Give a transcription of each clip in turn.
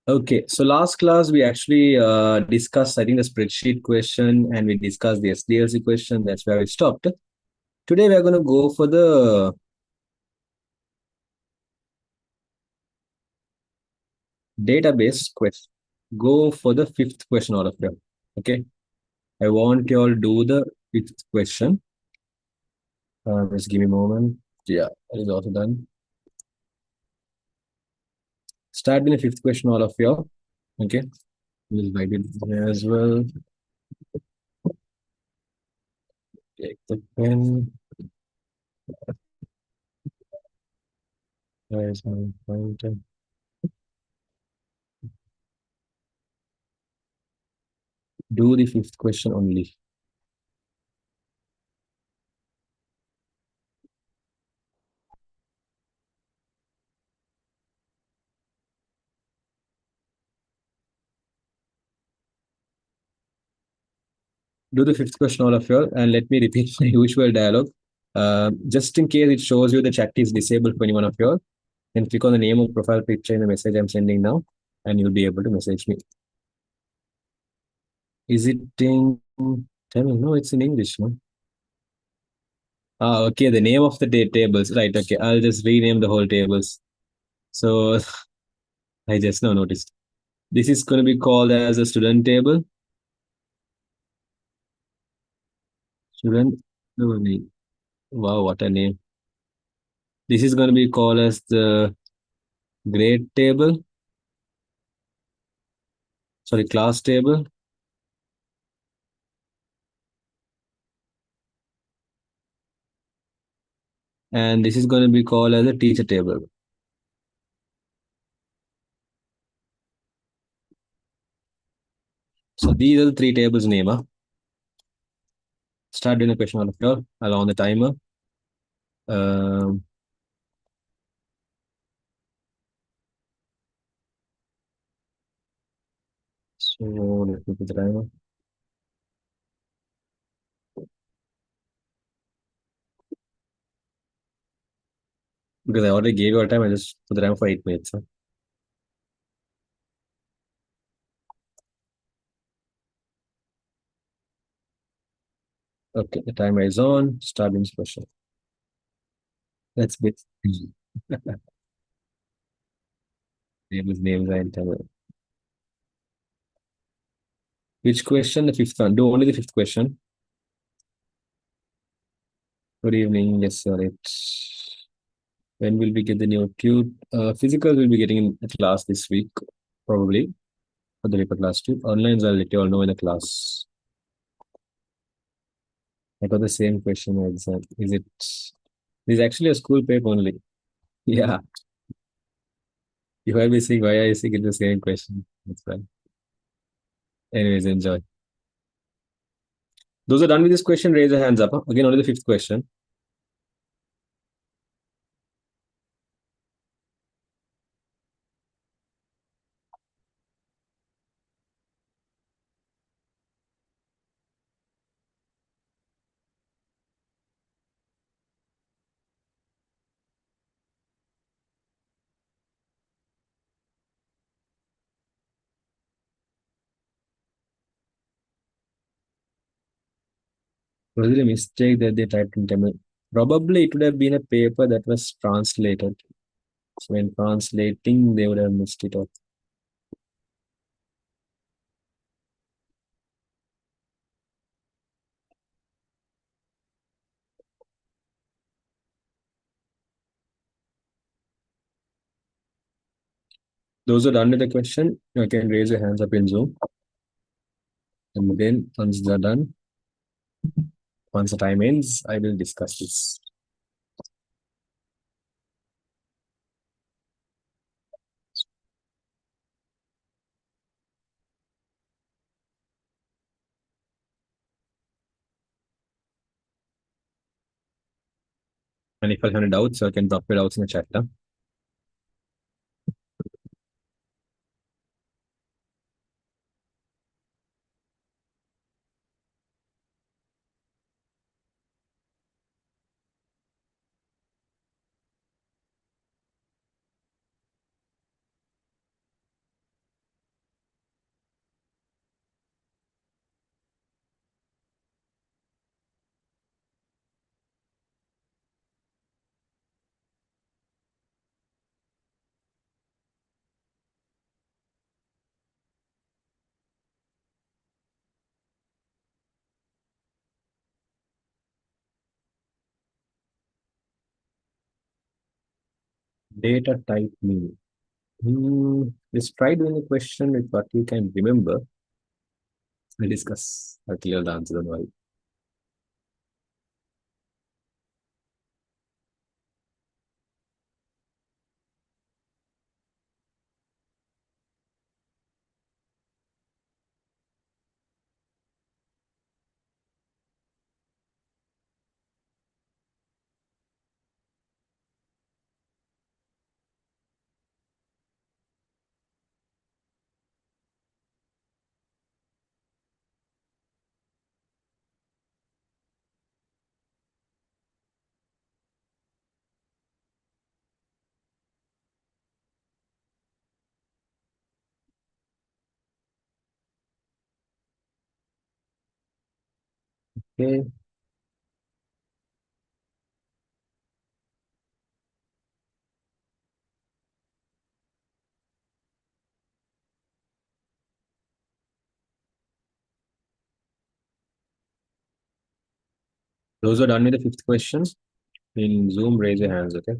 Okay, so last class we actually discussed, I think, the spreadsheet question and we discussed the SDLC question. That's where we stopped. Today we are going to go for the database question. Go for the fifth question out of here. Okay, I want you all to do the fifth question. Just give me a moment. Yeah, that is also done. Start with the fifth question, all of you. Okay, we'll write it here as well. Take the pen. Where is my pointer? Do the fifth question only. Do the fifth question, all of you, and let me repeat my usual dialogue. Just in case it shows you the chat is disabled for any one of you, then click on the name of profile picture in the message I'm sending now, and you'll be able to message me. Is it in Tamil? No, it's in English. No? Ah, okay. The name of the tables, right? Okay, I'll just rename the whole tables. So I just now noticed. This is going to be called as a student table. Student. Wow, what a name. This is going to be called as the grade table. Sorry, class table. And this is going to be called as a teacher table. So these are the three tables name. Huh? Start doing the question on the floor along the timer. Um, so let me put the timer. Because I already gave you all time, I just put the timer for 8 minutes. Huh? Okay, the timer is on. Start doing this question. That's bit. Names are in timer. Which question? The fifth one. Do only the fifth question. Good evening. Yes, sir. It's when will we get the new tube? Physical will be getting in a class this week, probably. For the paper class too. Online, I'll let you all know in the class. I got the same question in exam. Is it? This is actually a school paper only. Yeah. You might be saying, why are you saying the same question? That's fine. Anyways, enjoy. Those who are done with this question, raise your hands up. Huh? Again, only the fifth question. Was it a mistake that they typed in Tamil? Probably it would have been a paper that was translated. So when translating, they would have missed it off. Those who are done with the question, you can raise your hands up in Zoom. And again, once they're done, once the time ends, I will discuss this. And if I have any doubts, I can drop your doubts in the chat. Huh? Data type meaning. Let's try doing a question with what you can remember. We'll discuss. I'll clear the answer. Don't worry. Okay. Those who are done with the fifth question in Zoom, raise your hands. Okay.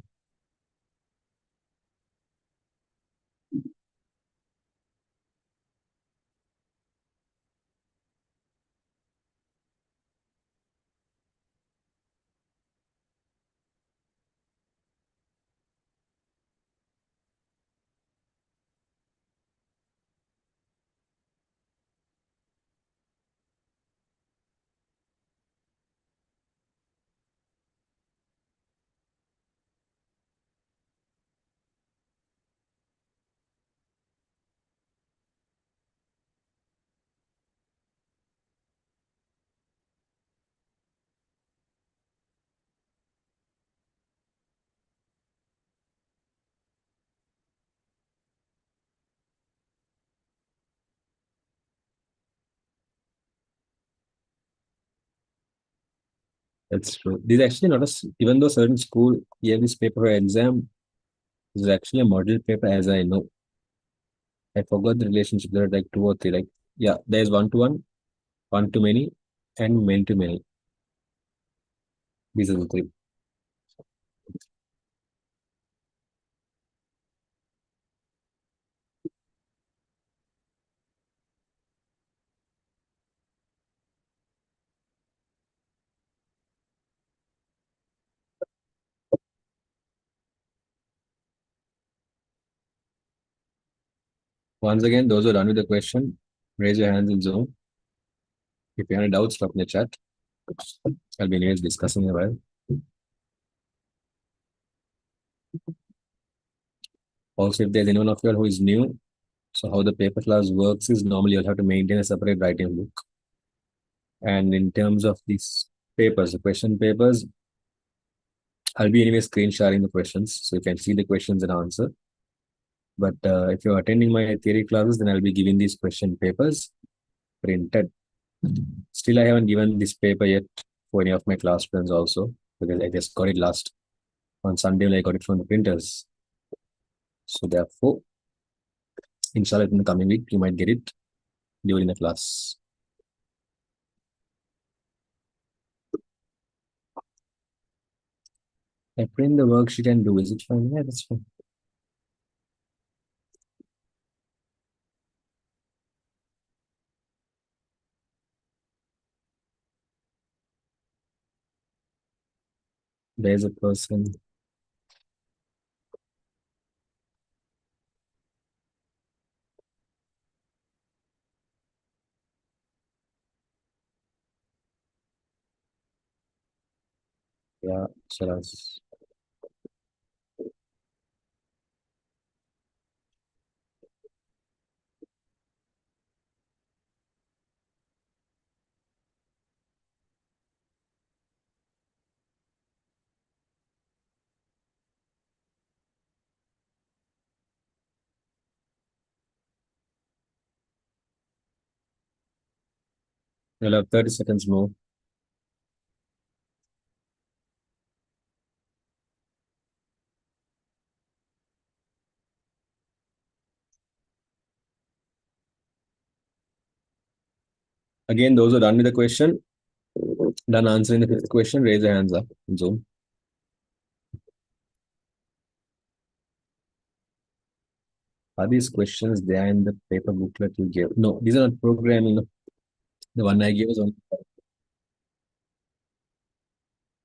That's true. This is actually not even though certain school gave this paper for exam, this is actually a model paper as I know. I forgot the relationship. There are like two or three. Like, yeah, there's one to many, and many to many. These are the three. Once again, those who are done with the question, raise your hands in Zoom. If you have any doubts, drop in the chat. I'll be anyways discussing in a while. Also, if there's anyone of you all who is new, so how the paper class works is normally you'll have to maintain a separate writing book. And in terms of these papers, the question papers, I'll be anyway screen sharing the questions so you can see the questions and answer. But if you're attending my theory classes, then I'll be giving these question papers printed. Still, I haven't given this paper yet for any of my class friends also because I just got it last on Sunday. I got it from the printers. So therefore, inshallah, in the coming week, you might get it during the class. I print the worksheet and do. Is it fine? Yeah, that's fine. There's a person. Yeah, Sharaz. You'll have 30 seconds more. Again, those who are done with the question, done answering the fifth question, raise your hands up in Zoom. Are these questions there in the paper booklet you gave? No, these are not programming. No. The one I gave was on.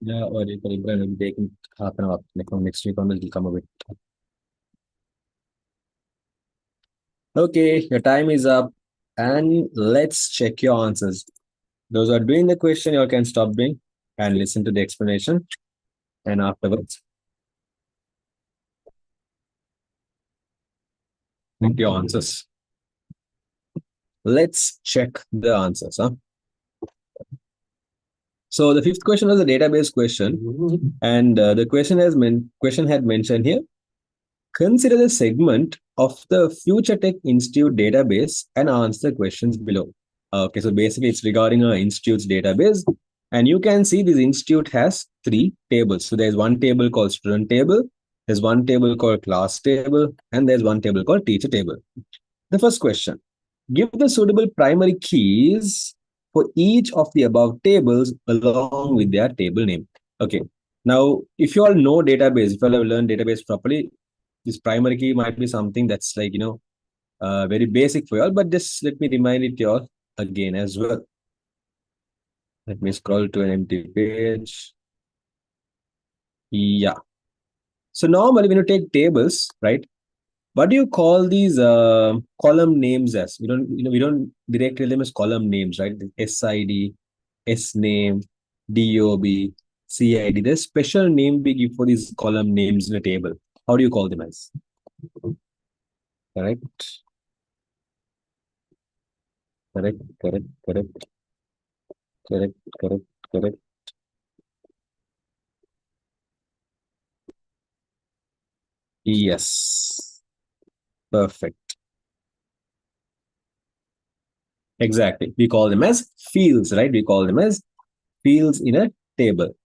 Yeah, or you can will be taking half an hour. Like from next week on, it will come a bit. Okay, your time is up. And let's check your answers. Those who are doing the question, you all can stop doing and listen to the explanation. And afterwards, check your answers. Let's check the answers. Huh? So the fifth question was a database question, and the question had mentioned here. Consider the segment of the Future Tech Institute database and answer the questions below. Okay, so basically it's regarding our institute's database. And you can see this institute has three tables. So there's one table called student table, there's one table called class table, and there's one table called teacher table. The first question, give the suitable primary keys for each of the above tables along with their table name. Okay, now if you all know database, if you all have learned database properly, this primary key might be something that's like, very basic for you all, but just let me remind it to you all again as well. Let me scroll to an empty page. Yeah. So normally when you take tables, right, what do you call these column names as? We don't directly them as column names, right? SID, S name, DOB, CID. There's special name we give for these column names in a table. How do you call them as? Correct. Correct, correct, correct, correct, correct, correct. Yes, perfect. Exactly. We call them as fields, right? We call them as fields in a table.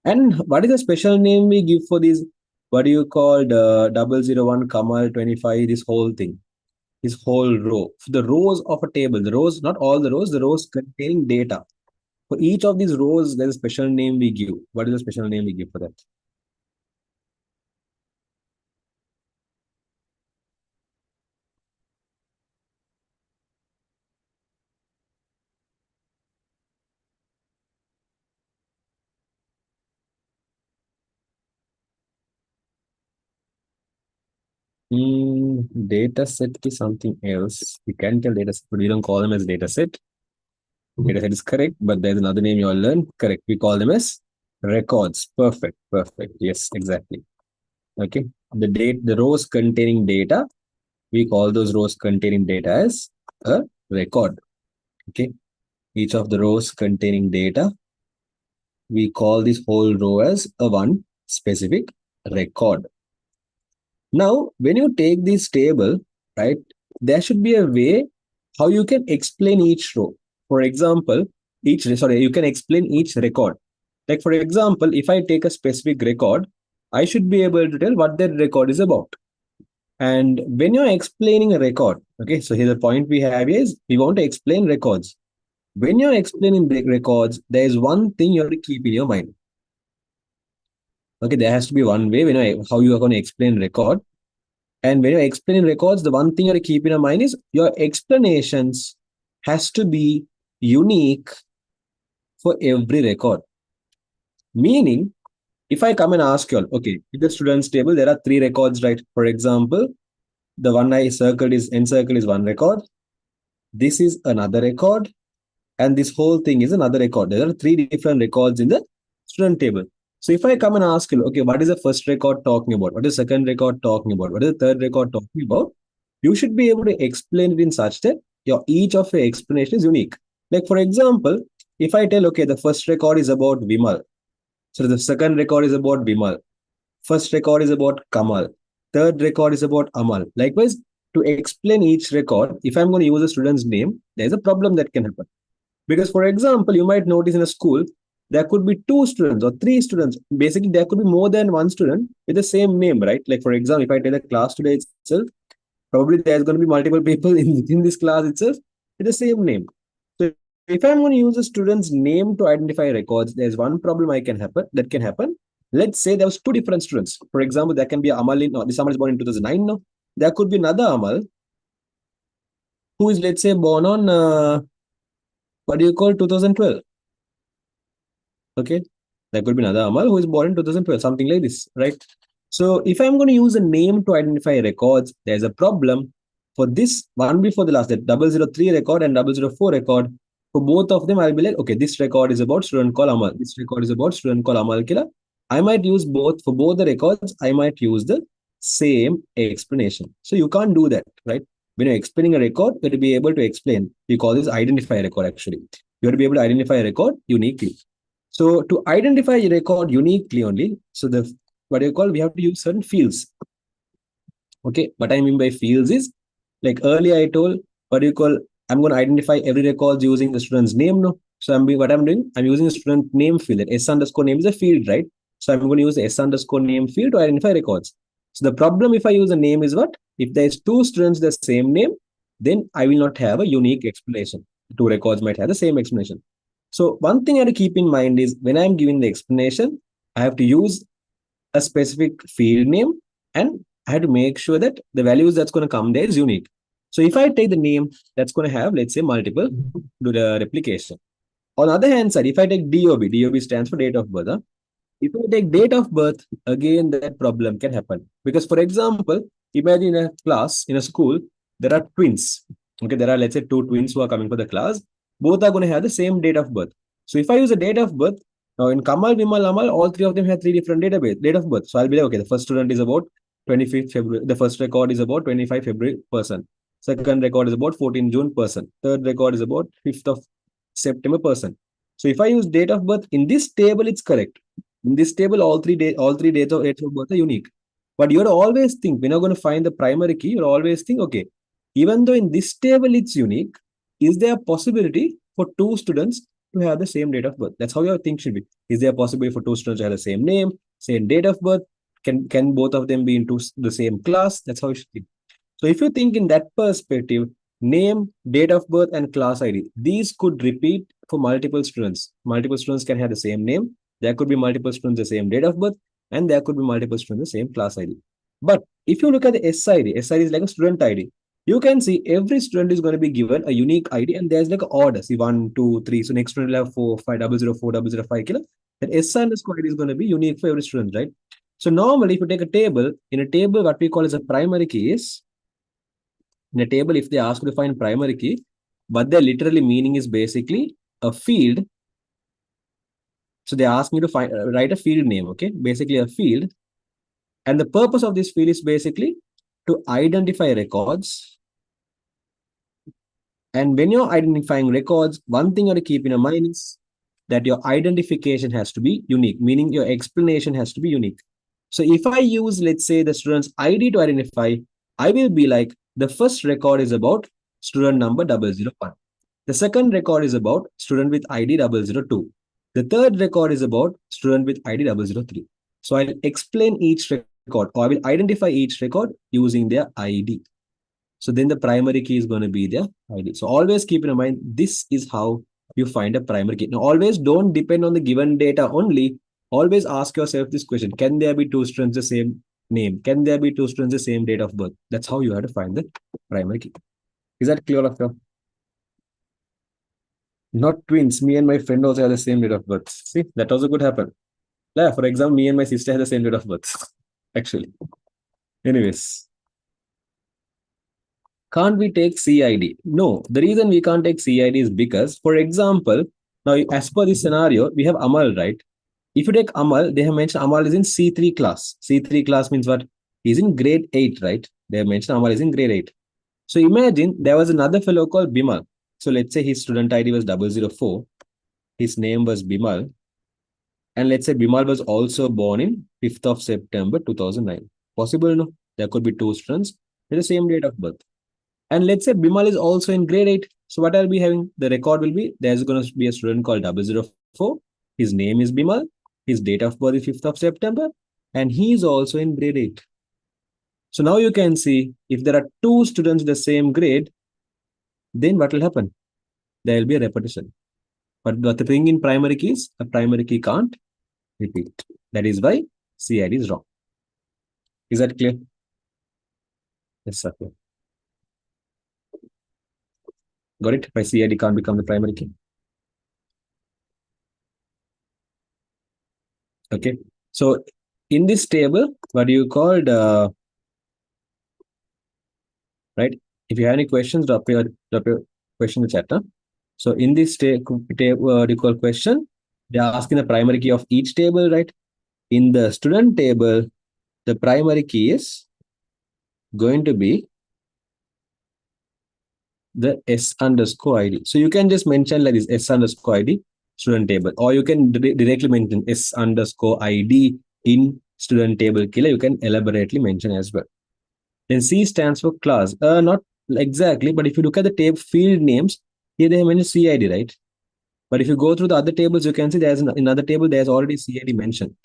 And what is the special name we give for these? What do you call the 001, Kamal 25, this whole thing, this whole row? The rows of a table, the rows, not all the rows containing data. For each of these rows, there's a special name we give. What is the special name we give for that? Data set is something else. We can tell data set, but we don't call them as data set. Data set is correct, but there's another name you all learn. Correct. We call them as records. Perfect. Perfect. Yes, exactly. Okay. The rows containing data, we call those rows containing data as a record. Okay. Each of the rows containing data, we call this whole row as a one specific record. Now, when you take this table, right, there should be a way how you can explain each row. For example, you can explain each record. Like, for example, if I take a specific record, I should be able to tell what that record is about. And when you're explaining a record, okay, so here the point we have is we want to explain records. When you're explaining the records, there is one thing you have to keep in your mind. Okay, there has to be one way how you are going to explain record. And when you're explaining records, the one thing you have to keep in mind is your explanations has to be unique for every record. Meaning, if I come and ask you all, okay, in the students table, there are three records, right? For example, the one I circled is encircled is one record. This is another record. And this whole thing is another record. There are three different records in the student table. So if I come and ask you, okay, what is the first record talking about? What is the second record talking about? What is the third record talking about? You should be able to explain it in such that each of your explanation is unique. Like for example, if I tell, okay, the first record is about Vimal. So the second record is about Vimal. First record is about Kamal. Third record is about Amal. Likewise, to explain each record, if I'm going to use a student's name, there's a problem that can happen. Because, for example, you might notice in a school, there could be two students or three students. Basically, there could be more than one student with the same name, right? Like, for example, if I tell a class today itself, probably there's going to be multiple people in this class itself with the same name. So, if I'm going to use a student's name to identify records, there's one problem that can happen. Let's say there was two different students. For example, there can be Amal this Amal is born in 2009 now. there could be another Amal who is, let's say, born on what do you call 2012. Okay, there could be another Amal who is born in 2012, something like this, right? So if I'm going to use a name to identify records, there's a problem for this one before the last, that 003 record and 004 record. For both of them, I'll be like, okay, this record is about student called Amal. This record is about student called Amal Kila. I might use both, for both the records, I might use the same explanation. So you can't do that, right? When you're explaining a record, you have to be able to explain. We call this identify record actually. You have to be able to identify a record uniquely. So to identify a record uniquely only, so the what do you call, we have to use certain fields. Okay, what I mean by fields is, like earlier I told, what do you call, I'm going to identify every record using the student's name. No, so what I'm doing, I'm using a student name field. That S underscore name is a field, right? So I'm going to use the S underscore name field to identify records. So the problem if I use a name is what? If there's two students the same name, then I will not have a unique explanation. Two records might have the same explanation. So one thing I have to keep in mind is when I'm giving the explanation, I have to use a specific field name, and I have to make sure that the values that's going to come there is unique. So if I take the name that's going to have, let's say, multiple, do the replication. On the other hand side, if I take DOB stands for date of birth. If I take date of birth, again, that problem can happen. Because, for example, imagine in a class, in a school, there are twins. Okay, there are, let's say, two twins who are coming for the class. Both are going to have the same date of birth. So if I use a date of birth, now in Kamal, Vimal, Amal, all three of them have three different date of birth. So I'll be like, okay, the first student is about 25th February. The first record is about 25 February person. Second record is about 14 June person. Third record is about 5th of September person. So if I use date of birth in this table, it's correct. In this table, all three dates of birth are unique. But you're always think, when you're going to find the primary key, you'll always think, okay, even though in this table it's unique, is there a possibility for two students to have the same date of birth? That's how your think should be. Is there a possibility for two students to have the same name, same date of birth? Can both of them be into the same class? That's how you should think. So if you think in that perspective, name, date of birth, and class ID, these could repeat for multiple students. Multiple students can have the same name. There could be multiple students the same date of birth, and there could be multiple students the same class ID. But if you look at the SID, SID is like a student ID. You can see every student is going to be given a unique ID, and there's like an order. See, 1, 2, 3. So next student will have 4, 5, 004, 005. That SI underscore ID is going to be unique for every student, right? So normally, if you take a table, in a table, what we call as a primary key is, in a table, if they ask you to find primary key, what they're literally meaning is basically a field. So they ask me to find write a field name, okay? Basically a field. And the purpose of this field is basically to identify records. And when you're identifying records, one thing you have to keep in your mind is that your identification has to be unique, meaning your explanation has to be unique. So if I use, let's say, the student's ID to identify, I will be like, the first record is about student number 001. The second record is about student with ID 002. The third record is about student with ID 003. So I'll explain each record, or I will identify each record using their ID. So then the primary key is going to be their ID. So always keep in mind, this is how you find a primary key. Now, always don't depend on the given data only. Always ask yourself this question: can there be two students the same name? Can there be two students the same date of birth? That's how you have to find the primary key. Is that clear, of you? Not twins. Me and my friend also have the same date of birth. See, that also could happen. Yeah, for example, me and my sister have the same date of birth. Actually. Anyways. Can't we take CID? No, the reason we can't take CID is because, for example, now as per this scenario, we have Amal, right? If you take Amal, they have mentioned Amal is in C3 class. C3 class means what? He's in grade 8, right? They have mentioned Amal is in grade 8. So imagine there was another fellow called Bimal. So let's say his student ID was 004. His name was Bimal. And let's say Bimal was also born in 5th of September 2009. Possible, no? There could be two students with the same date of birth. And let's say Bimal is also in grade 8. So what I'll be having? The record will be, there's going to be a student called 004. His name is Bimal. His date of birth is 5th of September. And he is also in grade 8. So now you can see, if there are two students in the same grade, then what will happen? There will be a repetition. But the thing in primary key is, a primary key can't repeat. That is why CID is wrong. Is that clear? Yes, sir. Got it? By CID can't become the primary key. Okay. So in this table, what do you called, right? If you have any questions, drop your question in the chat. Huh? So in this what do you call question, they are asking the primary key of each table, right? In the student table, the primary key is going to be the S underscore ID. So you can just mention like this S underscore ID student table, or you can directly mention S underscore ID in student table killer. You can elaborately mention as well. Then C stands for class. Not exactly, but if you look at the table field names, here they have mentioned CID, right? But if you go through the other tables, you can see there's another table, there's already CID mentioned.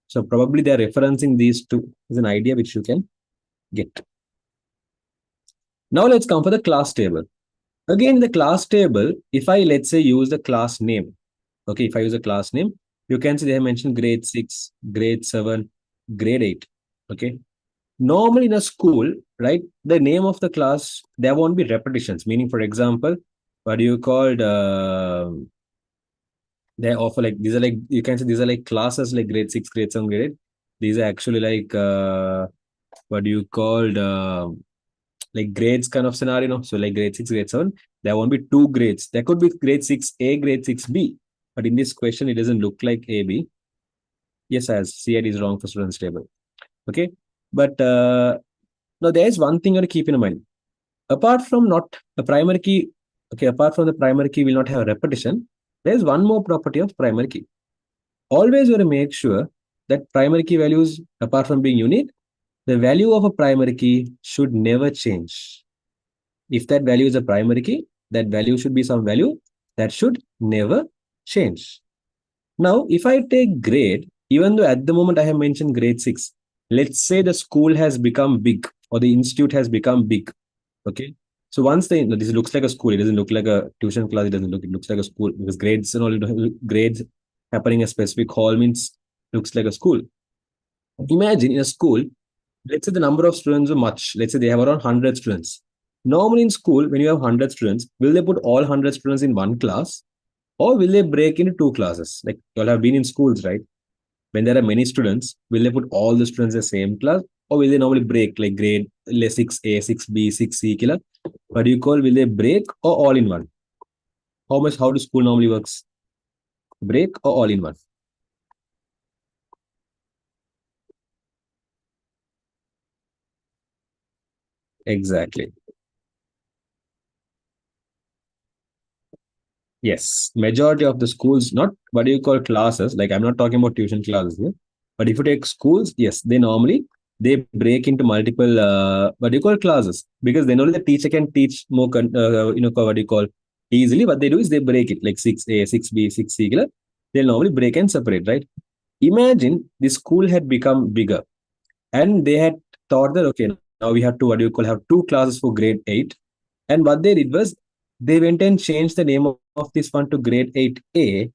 So probably they're referencing these two as an idea which you can get. Now let's come for the class table. Again, the class table, if I let's say use the class name, okay, if I use a class name, you can see they have mentioned grade 6, grade 7, grade 8. Okay. Normally in a school, right, the name of the class, there won't be repetitions. Meaning, for example, what do you call they offer like these are like you can say these are like classes like grade 6, grade 7, grade 8. These are actually like what do you call like grades kind of scenario, no? So like grade 6, grade 7, there won't be two grades. There could be grade 6A, grade 6B. But in this question, it doesn't look like AB. Yes, as CID is wrong for students table. Okay. But now there's one thing you have to keep in mind. Apart from not the primary key, okay, apart from the primary key will not have a repetition, there's one more property of primary key. Always you have to make sure that primary key values, apart from being unique, the value of a primary key should never change. If that value is a primary key, that value should be some value that should never change. Now, if I take grade, even though at the moment I have mentioned grade 6, let's say the school has become big or the institute has become big. Okay. So once this looks like a school, it doesn't look like a tuition class, it looks like a school because grades and all grades happening in a specific hall means looks like a school. Imagine in a school, let's say the number of students are much. Let's say they have around 100 students. Normally in school, when you have 100 students, will they put all 100 students in one class or will they break into two classes? Like you all have been in schools, right? When there are many students, will they put all the students in the same class or will they normally break like grade 6A, 6B, 6C killer? What do you call, will they break or all in one? How do school normally works? Break or all in one? Exactly. Yes, majority of the schools, not what do you call classes, like I'm not talking about tuition classes here, but if you take schools, yes, they break into multiple what do you call classes because then only the teacher can teach more what do you call easily. What they do is they break it like 6A, 6B, 6C. They'll normally break and separate, right? Imagine the school had become bigger and they had thought that okay, now we have to what do you call have two classes for grade 8. And what they did was they went and changed the name of this one to grade 8A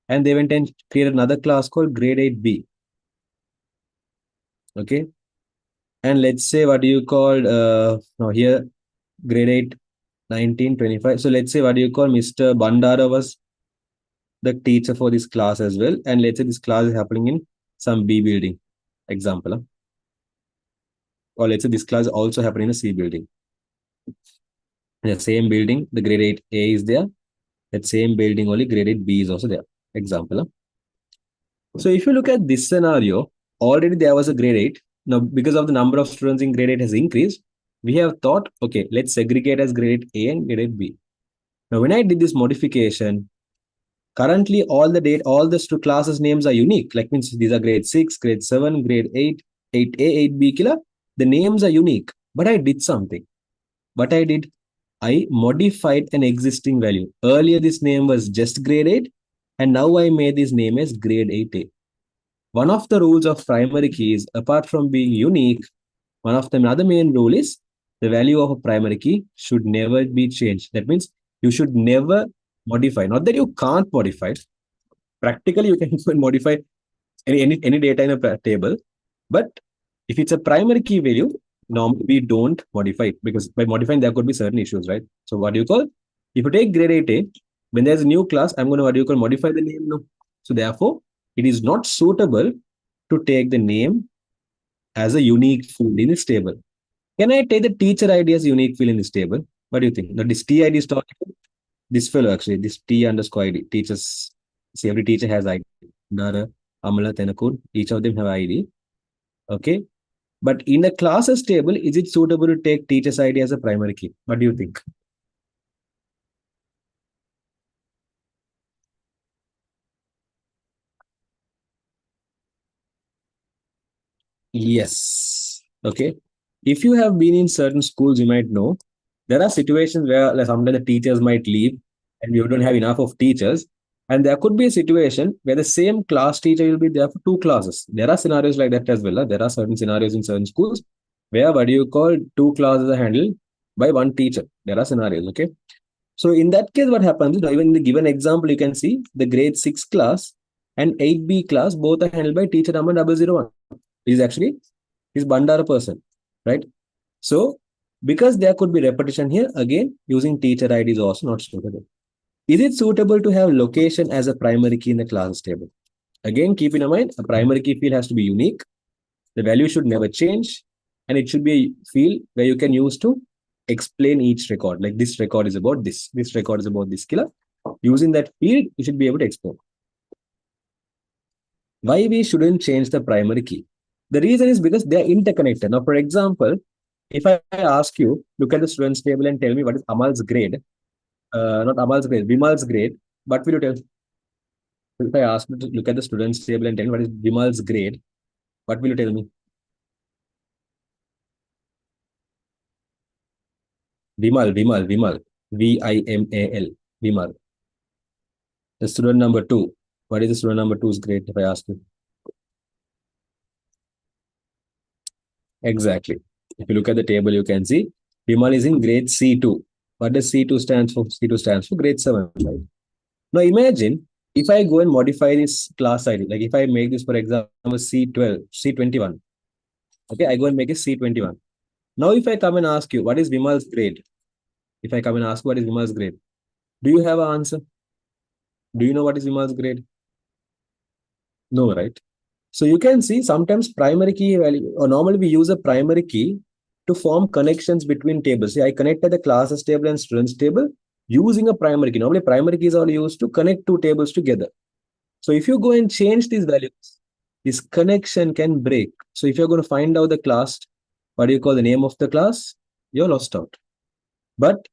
and they went and created another class called grade 8B. Okay. And let's say what do you call now here grade 8 1925. So let's say what do you call Mr. Bandara was the teacher for this class as well. And let's say this class is happening in some B building, example. Or let's say this class is also happening in a C building. In the same building, the grade 8A is there. That same building only grade 8B is also there. Example. So if you look at this scenario, already there was a grade 8. Now, because of the number of students in grade 8 has increased, we have thought, okay, let's segregate as grade A and grade B. Now, when I did this modification, currently all the classes names are unique. Like means these are grade 6, grade 7, grade 8, 8A, 8B killer. The names are unique, but I did something. What I did, I modified an existing value. Earlier, this name was just grade 8, and now I made this name as grade 8A. One of the rules of primary key is, apart from being unique, one of the other main rule is the value of a primary key should never be changed. That means you should never modify. Not that you can't modify. Practically, you can modify any data in a table. But if it's a primary key value, Normally we don't modify it because by modifying there could be certain issues, right? So what do you call? If you take grade 8A, when there's a new class, I'm going to what do you call modify the name now. So therefore, it is not suitable to take the name as a unique field in this table. Can I take the teacher ID as a unique field in this table? What do you think? Now this TID is talking this fellow actually, this T underscore ID. Teachers, see every teacher has ID. Dara, Amala, Tenakun, each of them have ID. Okay. But in a classes table, is it suitable to take teacher's ID as a primary key? What do you think? Yes. Okay. If you have been in certain schools, you might know there are situations where like, sometimes the teachers might leave and you don't have enough of teachers. And there could be a situation where the same class teacher will be there for two classes. There are scenarios like that as well. There are certain scenarios in certain schools where what do you call two classes are handled by one teacher. There are scenarios. Okay. So in that case, what happens is even in the given example, you can see the grade 6 class and 8B class both are handled by teacher number 001. It is actually his Bandara person, right? So because there could be repetition here, again, using teacher ID is also not suitable. Is it suitable to have location as a primary key in the class table? Again, keep in mind, a primary key field has to be unique. The value should never change. And it should be a field where you can use to explain each record. Like this record is about this record is about this killer. Using that field, you should be able to explain. Why we shouldn't change the primary key? The reason is because they are interconnected. Now, for example, if I ask you, look at the students table and tell me what is Amal's grade, not Amal's grade, Vimal's grade, what will you tell? If I ask you to look at the students table and tell me what is Vimal's grade, what will you tell me? Vimal, Vimal, Vimal. The student number two. What is the student number two's grade if I ask you? Exactly. If you look at the table, you can see Vimal is in grade C2. What does C2 stands for? C2 stands for grade 7, right? Now imagine if I go and modify this class ID, like if I make this, for example, C12, C21. Okay, I go and make it C21. Now if I come and ask you, what is Vimal's grade? If I come and ask what is Vimal's grade, do you have an answer? Do you know what is Vimal's grade? No, right? So you can see sometimes primary key value, or normally we use a primary key to form connections between tables. See, I connected the classes table and students table using a primary key. Normally primary keys are used to connect two tables together. So if you go and change these values, this connection can break. So if you're going to find out the class, what do you call the name of the class? You're lost out. But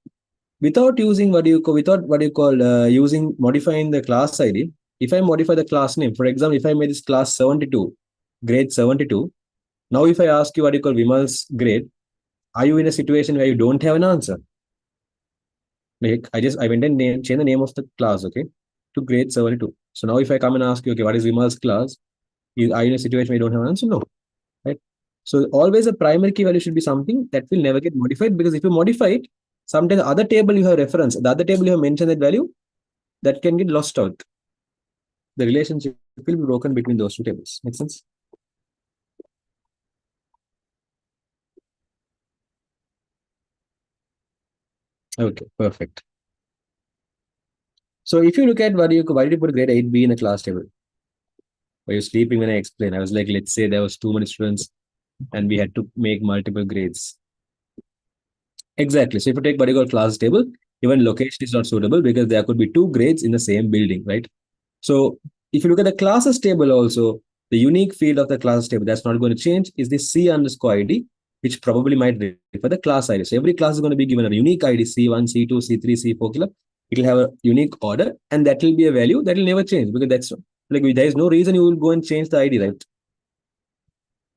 without using without what do you call using modifying the class ID, if I modify the class name, for example, if I made this class 72, grade 72, now if I ask you what you call Vimal's grade, are you in a situation where you don't have an answer? Like I went and change the name of the class, okay, to grade 72. So now if I come and ask you, okay, what is Vimal's class? Are you in a situation where you don't have an answer? No, right? So always a primary key value should be something that will never get modified, because if you modify it, sometimes the other table you have reference, the other table you have mentioned that value, that can get lost out. The relationship will be broken between those two tables. Make sense? Okay, perfect. So if you look at why did you put grade 8B in a class table? Were you sleeping when I explained? I was like, let's say there was too many students and we had to make multiple grades. Exactly. So if you take particular class table, even location is not suitable because there could be two grades in the same building, right? So if you look at the classes table also, the unique field of the classes table that's not going to change is the C underscore ID, which probably might refer the class ID. So every class is going to be given a unique ID, C1, C2, C3, C4, killer. It will have a unique order, and that will be a value that will never change, because that's like there is no reason you will go and change the ID, right?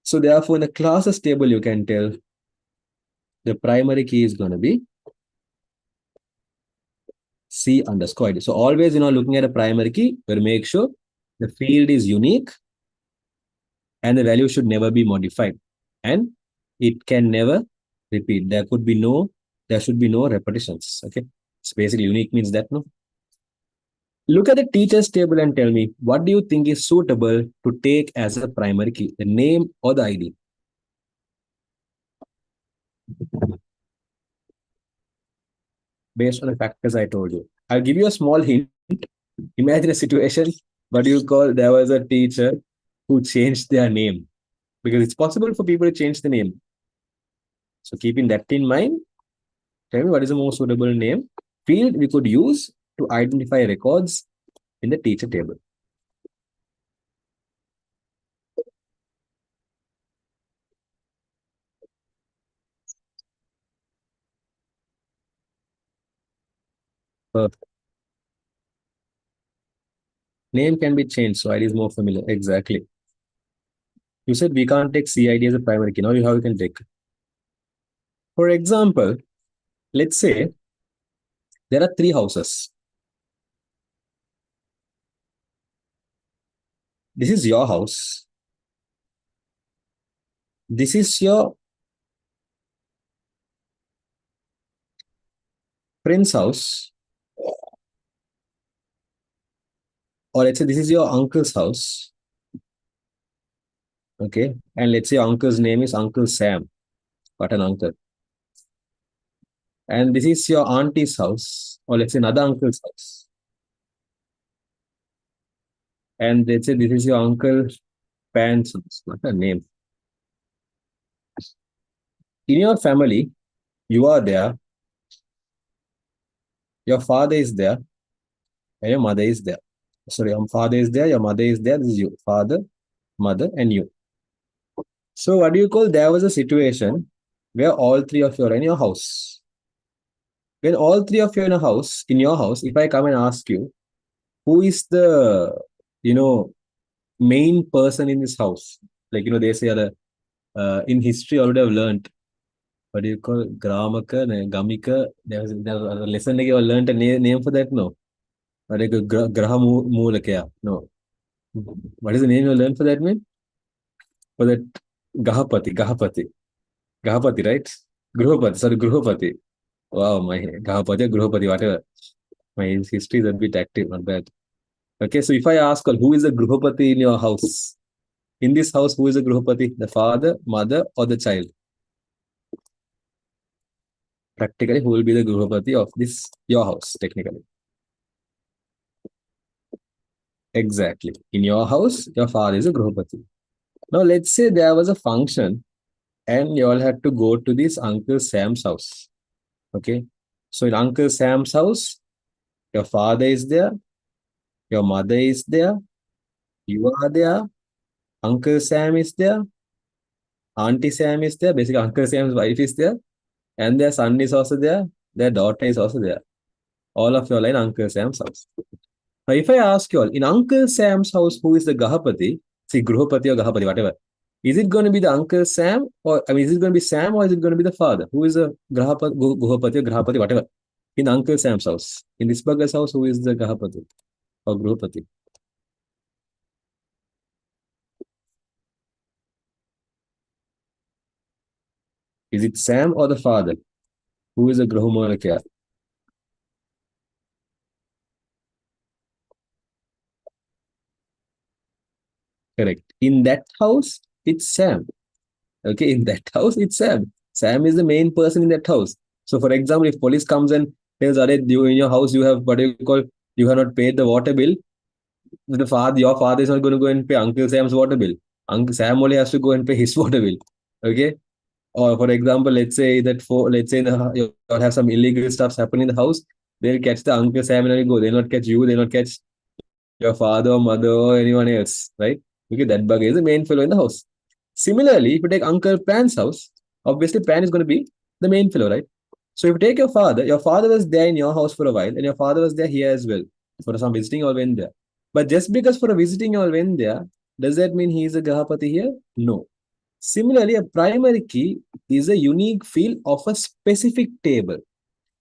So therefore, in the classes table, you can tell the primary key is going to be C underscore ID. So always, looking at a primary key, we'll make sure the field is unique and the value should never be modified, and it can never repeat. There should be no repetitions. Okay. So basically unique means that, no. Look at the teachers table and tell me what do you think is suitable to take as a primary key, the name or the ID? based on the factors I told you. I'll give you a small hint. Imagine a situation, what do you call, there was a teacher who changed their name, because it's possible for people to change the name. So keeping that in mind, tell me what is the most suitable name field we could use to identify records in the teacher table. Perfect. Name can be changed, so ID is more familiar. Exactly. You said we can't take CID as a primary key. Now how you can take. For example, let's say there are three houses. This is your house. This is your friend's house. Or let's say this is your uncle's house. Okay. And let's say your uncle's name is Uncle Sam. What an uncle. And this is your auntie's house. Or let's say another uncle's house. And let's say this is your uncle Pan's house. What a name. In your family, you are there, your father is there, and your mother is there. Sorry, your father is there, your mother is there. This is you. Father, mother, and you. So what do you call? There was a situation where all three of you are in your house. When all three of you are in a house, in your house, if I come and ask you, who is the, you know, main person in this house? Like, they say in history, I would have learned, what do you call, Gramaka, Gamika. There was a lesson like you learned a name for that, no? Like a Graha Moolakya. No. What is the name you learned for that, man? For that Gahapati, right? Gruhapati, sorry, Gruhapati. Wow, my Gahapati, Gruhapati, whatever. My history is a bit active, not bad. Okay, so if I ask, who is the Gruhapati in your house? In this house, who is the Gruhapati? The father, mother, or the child? Practically, who will be the Gruhapati of this, your house, technically? Exactly. In your house, your father is a Gruhapati. Now, let's say there was a function and you all had to go to this Uncle Sam's house. Okay. So in Uncle Sam's house, your father is there, your mother is there, you are there, Uncle Sam is there, Auntie Sam is there, basically Uncle Sam's wife is there, and their son is also there, their daughter is also there. All of you are in Uncle Sam's house. Now, if I ask you all, in Uncle Sam's house, who is the Gahapati? See, Gruhapati or Gahapati, whatever. Is it going to be the Uncle Sam, or is it going to be Sam, or is it going to be the father? Who is the Guhapati or Grahapati, whatever? In Uncle Sam's house. In this bugger's house, who is the Gahapati or Gruhapati? Is it Sam or the father? Who is the Grahumalakya? Correct. In that house, it's Sam. Okay, in that house, it's Sam. Sam is the main person in that house. So, for example, if police comes and tells, "Are you in your house? You have what do you call? You have not paid the water bill." Your father is not going to go and pay Uncle Sam's water bill. Uncle Sam only has to go and pay his water bill. Okay. Or for example, let's say you have some illegal stuff happening in the house. They'll catch the Uncle Sam and go. They'll not catch you. They'll not catch your father or mother or anyone else, right? Because that bug is the main fellow in the house. Similarly, if you take Uncle Pan's house, obviously Pan is going to be the main fellow, right? So if you take your father was there in your house for a while, and your father was there here as well. For some visiting, you all went there. But just because for a visiting, you all went there, does that mean he is a Gahapati here? No. Similarly, a primary key is a unique field of a specific table.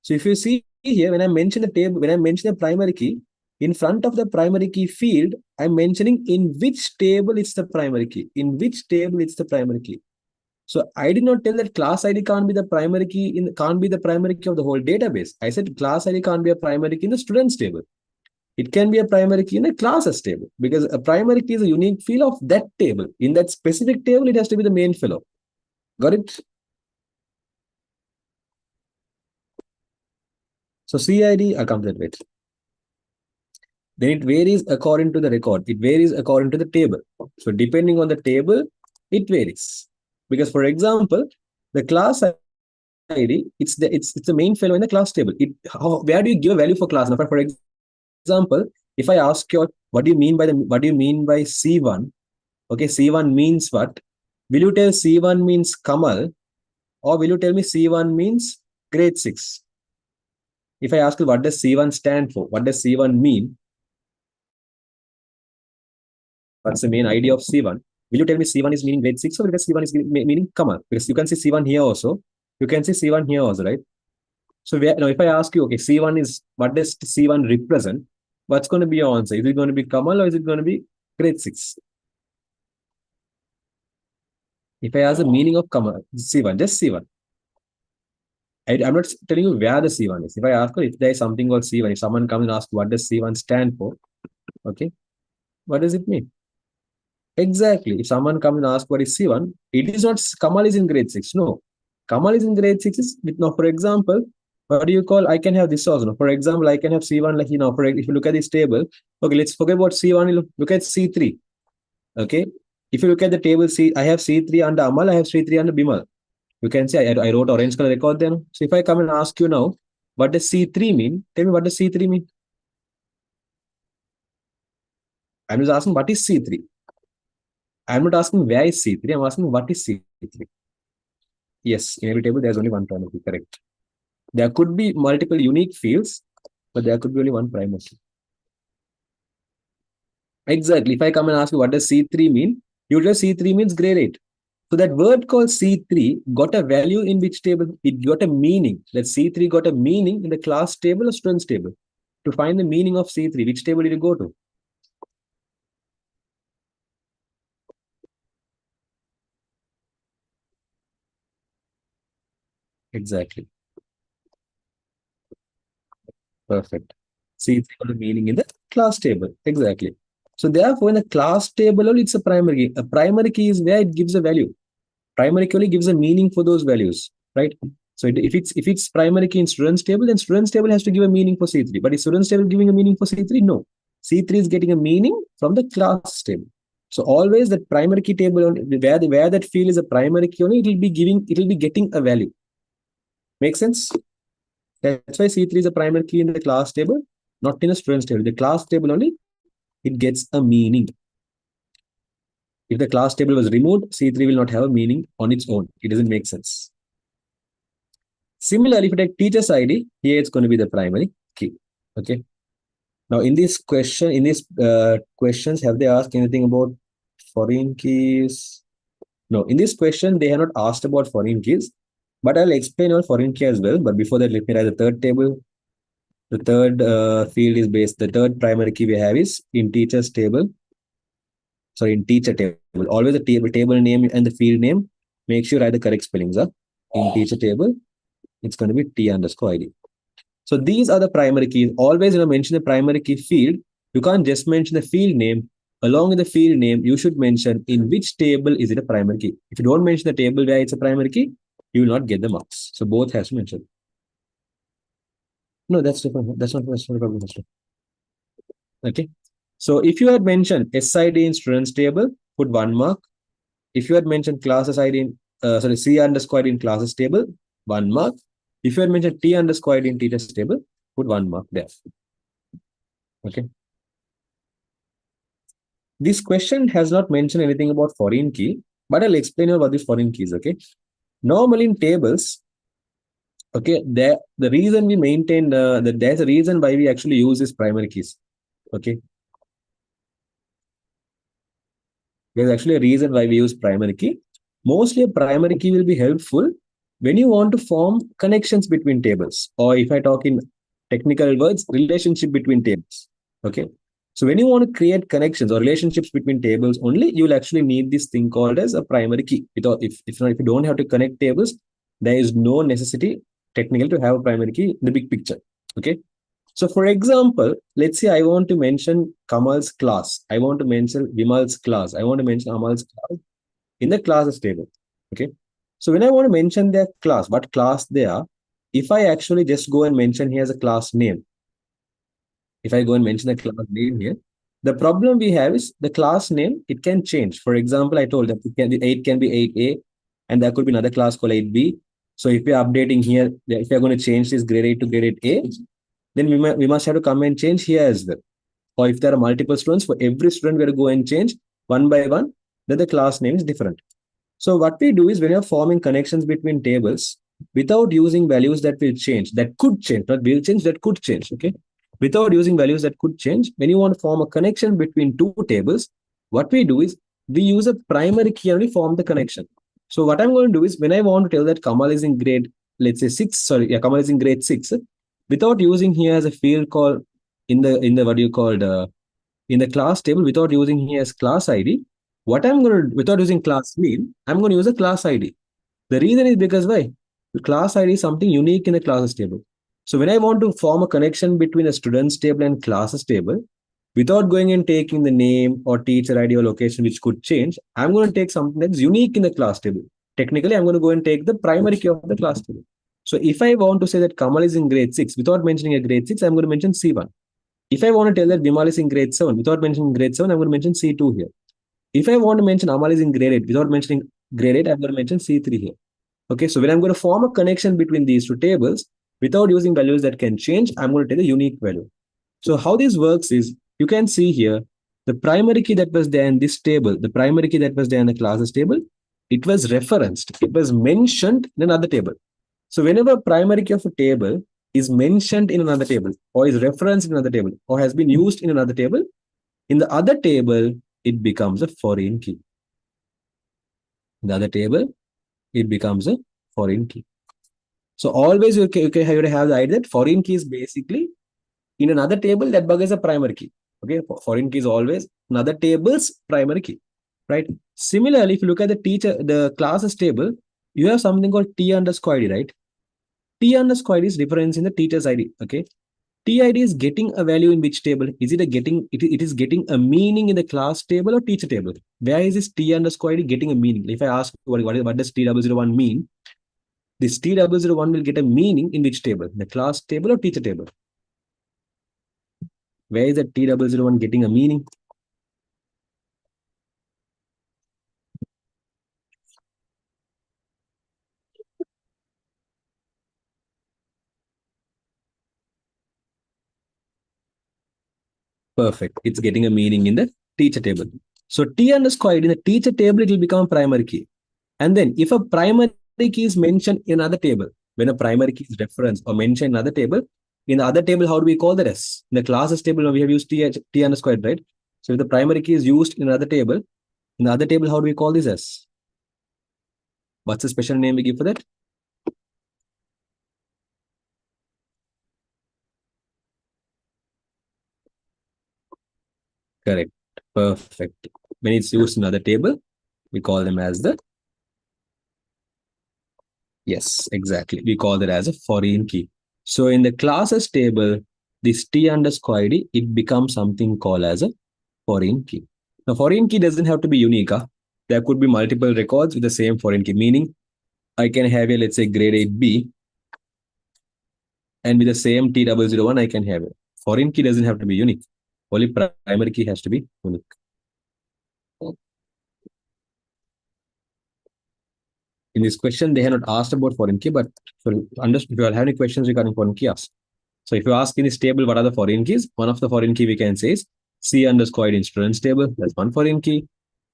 So if you see here, when I mention the table, when I mention the primary key, in front of the primary key field, I'm mentioning in which table it's the primary key. In which table it's the primary key. So I did not tell that class ID can't be the primary key can't be the primary key of the whole database. I said class ID can't be a primary key in the students table. It can be a primary key in a classes table because a primary key is a unique field of that table. In that specific table, it has to be the main fellow. Got it? So CID, I'll come to that later. Then it varies according to the record. It varies according to the table. So depending on the table, it varies. Because for example, the class ID, it's the main fellow in the class table. Where do you give a value for class number? For example, if I ask you what do you mean by C1? Okay, C1 means what? Will you tell C1 means Kamal, or will you tell me C1 means grade 6? If I ask you what does C1 stand for, what does C1 mean? What's the main idea of C1? Will you tell me C1 is meaning grade 6, or because C1 is meaning Kamal? Because you can see C1 here also. You can see C1 here also, right? So now if I ask you, okay, C1 is, what does C1 represent? What's going to be your answer? Is it going to be Kamal, or is it going to be grade 6? If I ask the meaning of Kamal, C1, just C1. I'm not telling you where the C1 is. If I ask you if there is something called C1, if someone comes and asks what does C1 stand for, okay, what does it mean? Exactly. If someone comes and asks what is C1, it is not Kamal is in grade 6. No. Kamal is in grade 6 is with, no, for example, what do you call? I can have this also. No? For example, I can have C1 like, if you look at this table, okay, let's forget about C1, look at C3. Okay. If you look at the table, I have C3 under Amal, I have C3 under Bimal. You can say I wrote orange color record then. So if I come and ask you now, what does C3 mean? Tell me, what does C3 mean? I'm just asking what is C3. I'm not asking where is C3. I'm asking what is C3. Yes, in every table there's only one primary key. Correct. There could be multiple unique fields, but there could be only one primary key. Exactly. If I come and ask you what does C3 mean, you tell C3 means grade 8. So that word called C3 got a value in which table? It got a meaning. That C3 got a meaning in the class table or students table. To find the meaning of C3, which table did you go to? Exactly. Perfect. C3 got a meaning in the class table. Exactly. So therefore, in the class table, it's a primary key. A primary key is where it gives a value. Primary key only gives a meaning for those values, right? So if it's primary key in students table, then students table has to give a meaning for C3. But is students table giving a meaning for C3? No. C3 is getting a meaning from the class table. So always that primary key table, where that field is a primary key only, it will be getting a value. Make sense? That's why C3 is a primary key in the class table, not in the students table. The class table only, it gets a meaning. If the class table was removed, C3 will not have a meaning on its own. It doesn't make sense. Similarly, if you take teacher's ID, here it's going to be the primary key. Okay. Now, in this question, in these questions, have they asked anything about foreign keys? No, in this question, they have not asked about foreign keys, but I'll explain on foreign key as well. But before that, let me write the third table. The third field is based, the third primary key we have is in teacher's table. Sorry, in teacher table. Always the table name and the field name. Make sure you write the correct spellings. In teacher table, it's going to be T underscore ID. So these are the primary keys. Always, mention the primary key field. You can't just mention the field name. Along with the field name, you should mention in which table is it a primary key. If you don't mention the table where it's a primary key, you will not get the marks. So both has to mention. No, that's different. That's not a problem. Okay. So if you had mentioned SID in students table, put 1 mark. If you had mentioned classes ID in, C underscore ID in classes table, 1 mark. If you had mentioned T underscore ID in teachers table, put 1 mark there. Okay. This question has not mentioned anything about foreign key, but I'll explain you about these foreign keys. Okay. Normally in tables, okay, the reason we maintain that there's a reason why we actually use these primary keys. Okay. There's actually a reason why we use primary key. Mostly a primary key will be helpful when you want to form connections between tables, or if I talk in technical words, relationship between tables. Okay. So when you want to create connections or relationships between tables only, you'll actually need this thing called as a primary key. If you don't have to connect tables, there is no necessity technically to have a primary key in the big picture. Okay. So for example, let's say I want to mention Kamal's class. I want to mention Vimal's class. I want to mention Amal's class in the classes table. Okay. So when I want to mention their class, what class they are, if I actually just go and mention here as a class name, if I go and mention the class name here, the problem we have is the class name, it can change. For example, I told that it can, the 8 can be 8A, and there could be another class called 8B. So if we're updating here, if we're going to change this grade 8 to grade 8A, then we must have to come and change here as well. Or if there are multiple students, for every student, we have to go and change one by one, then the class name is different. So what we do is when you're forming connections between tables, without using values that will change, that could change, not will change, that could change, okay? Without using values that could change, when you want to form a connection between two tables, what we do is we use a primary key only form the connection. So what I'm going to do is when I want to tell that Kamal is in grade, let's say Kamal is in grade 6, without using here as a field called in the what do you call in the class table, without using here as class ID, what I'm going to, without using class name, I'm going to use a class ID. The reason is because why? The class ID is something unique in the classes table. So when I want to form a connection between a students table and classes table, without going and taking the name or teacher ID or location, which could change, I'm going to take something that's unique in the class table. Technically, I'm going to go and take the primary key of the class table. So if I want to say that Kamal is in grade 6, without mentioning a grade 6, I'm going to mention C1. If I want to tell that Vimal is in grade 7, without mentioning grade 7, I'm going to mention C2 here. If I want to mention Amal is in grade 8, without mentioning grade 8, I'm going to mention C3 here. Okay, so when I'm going to form a connection between these two tables, without using values that can change, I'm going to take a unique value. So how this works is, you can see here, the primary key that was there in this table, the primary key that was there in the classes table, it was referenced, it was mentioned in another table. So whenever primary key of a table is mentioned in another table, or is referenced in another table, or has been used in another table, in the other table, it becomes a foreign key. In the other table, it becomes a foreign key. So always you have to have the idea that foreign key is basically in another table that bug is a primary key. Okay, foreign key is always another table's primary key, right? Similarly, if you look at the classes table, you have something called T underscore ID, right? T underscore ID is reference in the teacher's ID. Okay, TID is getting a value in which table? Is it a getting? It is getting a meaning in the class table or teacher table? Where is this T underscore ID getting a meaning? If I ask what does T001 mean, this T001 will get a meaning in which table? The class table or teacher table? Where is the T001 getting a meaning? Perfect. It's getting a meaning in the teacher table. So T underscore ID in the teacher table, it will become a primary key. And then if a primary key is mentioned in another table, when a primary key is referenced or mentioned in another table, in the other table, how do we call that as? In the classes table, we have used T underscore, right? So if the primary key is used in another table, in the other table, how do we call this as? What's the special name we give for that? Correct. Perfect. When it's used in another table, we call them as the, yes, exactly. We call that as a foreign key. So in the classes table, this T underscore ID, it becomes something called as a foreign key. Now, foreign key doesn't have to be unique. Huh? There could be multiple records with the same foreign key, meaning I can have a, let's say, grade 8B, and with the same T001, I can have it. Foreign key doesn't have to be unique. Only primary key has to be unique. In this question, they have not asked about foreign key, but if you have any questions regarding foreign key, ask. So if you ask in this table, what are the foreign keys? One of the foreign key we can say is C underscore in students table. That's one foreign key.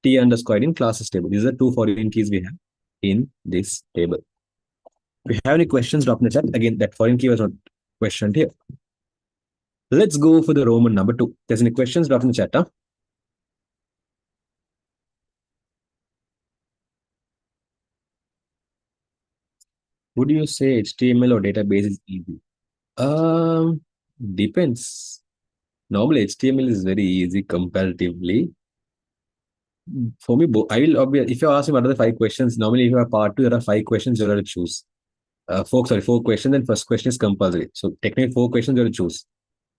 T underscore in classes table. These are two foreign keys we have in this table. If you have any questions, drop in the chat. Again, that foreign key was not questioned here. Let's go for the Roman number 2. If there's any questions, drop in the chat. Huh? Would you say HTML or database is easy? Depends. Normally, HTML is very easy comparatively. For me, I will if you ask me what are the 5 questions, normally if you have part 2, there are 5 questions you have to choose. Four questions, and first question is compulsory. So technically 4 questions you have to choose.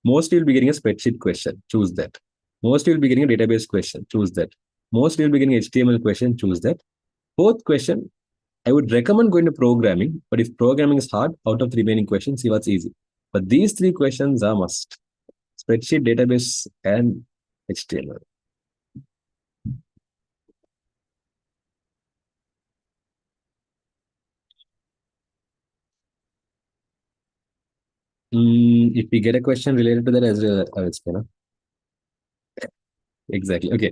Most you'll be getting a spreadsheet question, choose that. Most you'll be getting a database question, choose that. Most you'll be getting HTML question, choose that. Fourth question, I would recommend going to programming, but if programming is hard, out of the remaining questions, see what's easy. But these three questions are must. Spreadsheet, database, and HTML. If we get a question related to that as well, I will explain. Huh? Exactly. Okay.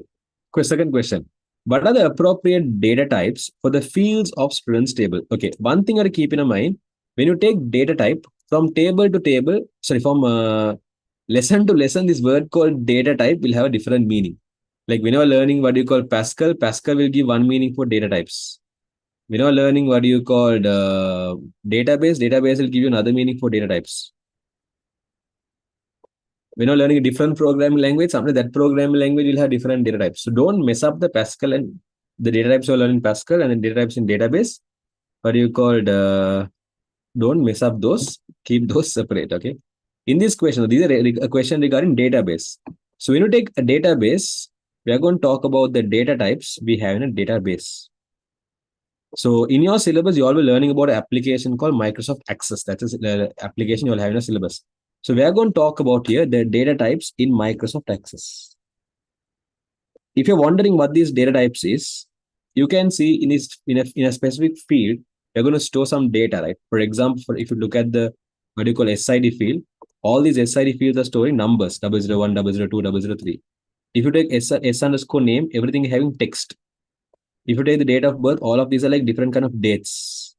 Second question. What are the appropriate data types for the fields of students table? Okay. One thing you have to keep in mind, when you take data type from table to table, sorry, from lesson to lesson, this word called data type will have a different meaning. Like when you are learning what you call Pascal, Pascal will give one meaning for data types. When you are learning what you called database, database will give you another meaning for data types. When you're learning a different programming language, sometimes that programming language will have different data types. So don't mess up the Pascal and the data types you're learning Pascal and the data types in database. What you called don't mess up those. Keep those separate. Okay. In this question, these are a question regarding database. So when you take a database, we are going to talk about the data types we have in a database. So in your syllabus, you all be learning about an application called Microsoft Access. That's the application you'll have in a syllabus. So we are going to talk about here the data types in Microsoft Access. If you're wondering what these data types is, you can see in a specific field, you're going to store some data, right? For example, if you look at the what you call SID field, all these SID fields are storing numbers, 001, 002, 003. If you take S underscore name, everything having text. If you take the date of birth, all of these are like different kind of dates.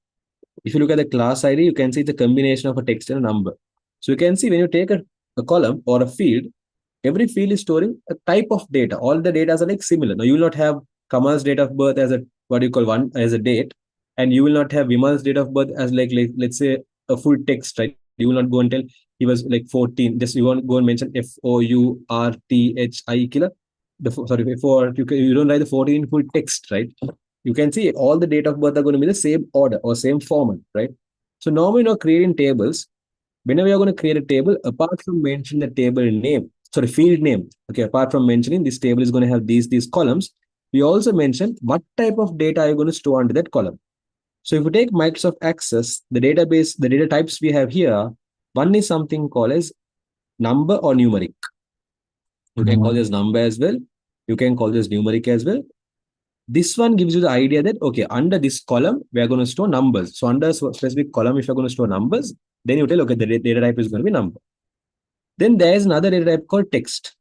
If you look at the class ID, you can see it's a combination of a text and a number. So you can see when you take a column or a field, every field is storing a type of data. All the data are like similar. Now you will not have Kamal's date of birth as a what you call one as a date, and you will not have Vimal's date of birth as like let's say a full text, right? You will not go and tell he was like 14. Just you won't go and mention FOURTHI killer. Sorry, for you don't write the 14 full text, right? You can see all the date of birth are going to be the same order or same format, right? So normally, creating tables, whenever you're going to create a table, apart from mentioning the table name, sorry, field name, okay, apart from mentioning this table is going to have these columns, we also mention what type of data are you going to store under that column. So if you take Microsoft Access, the database, the data types we have here, one is something called as number or numeric. You can call this number as well. You can call this numeric as well. This one gives you the idea that, okay, under this column, we are going to store numbers. So under a specific column, if you're going to store numbers, then you tell, okay, the data type is going to be number. Then there is another data type called text.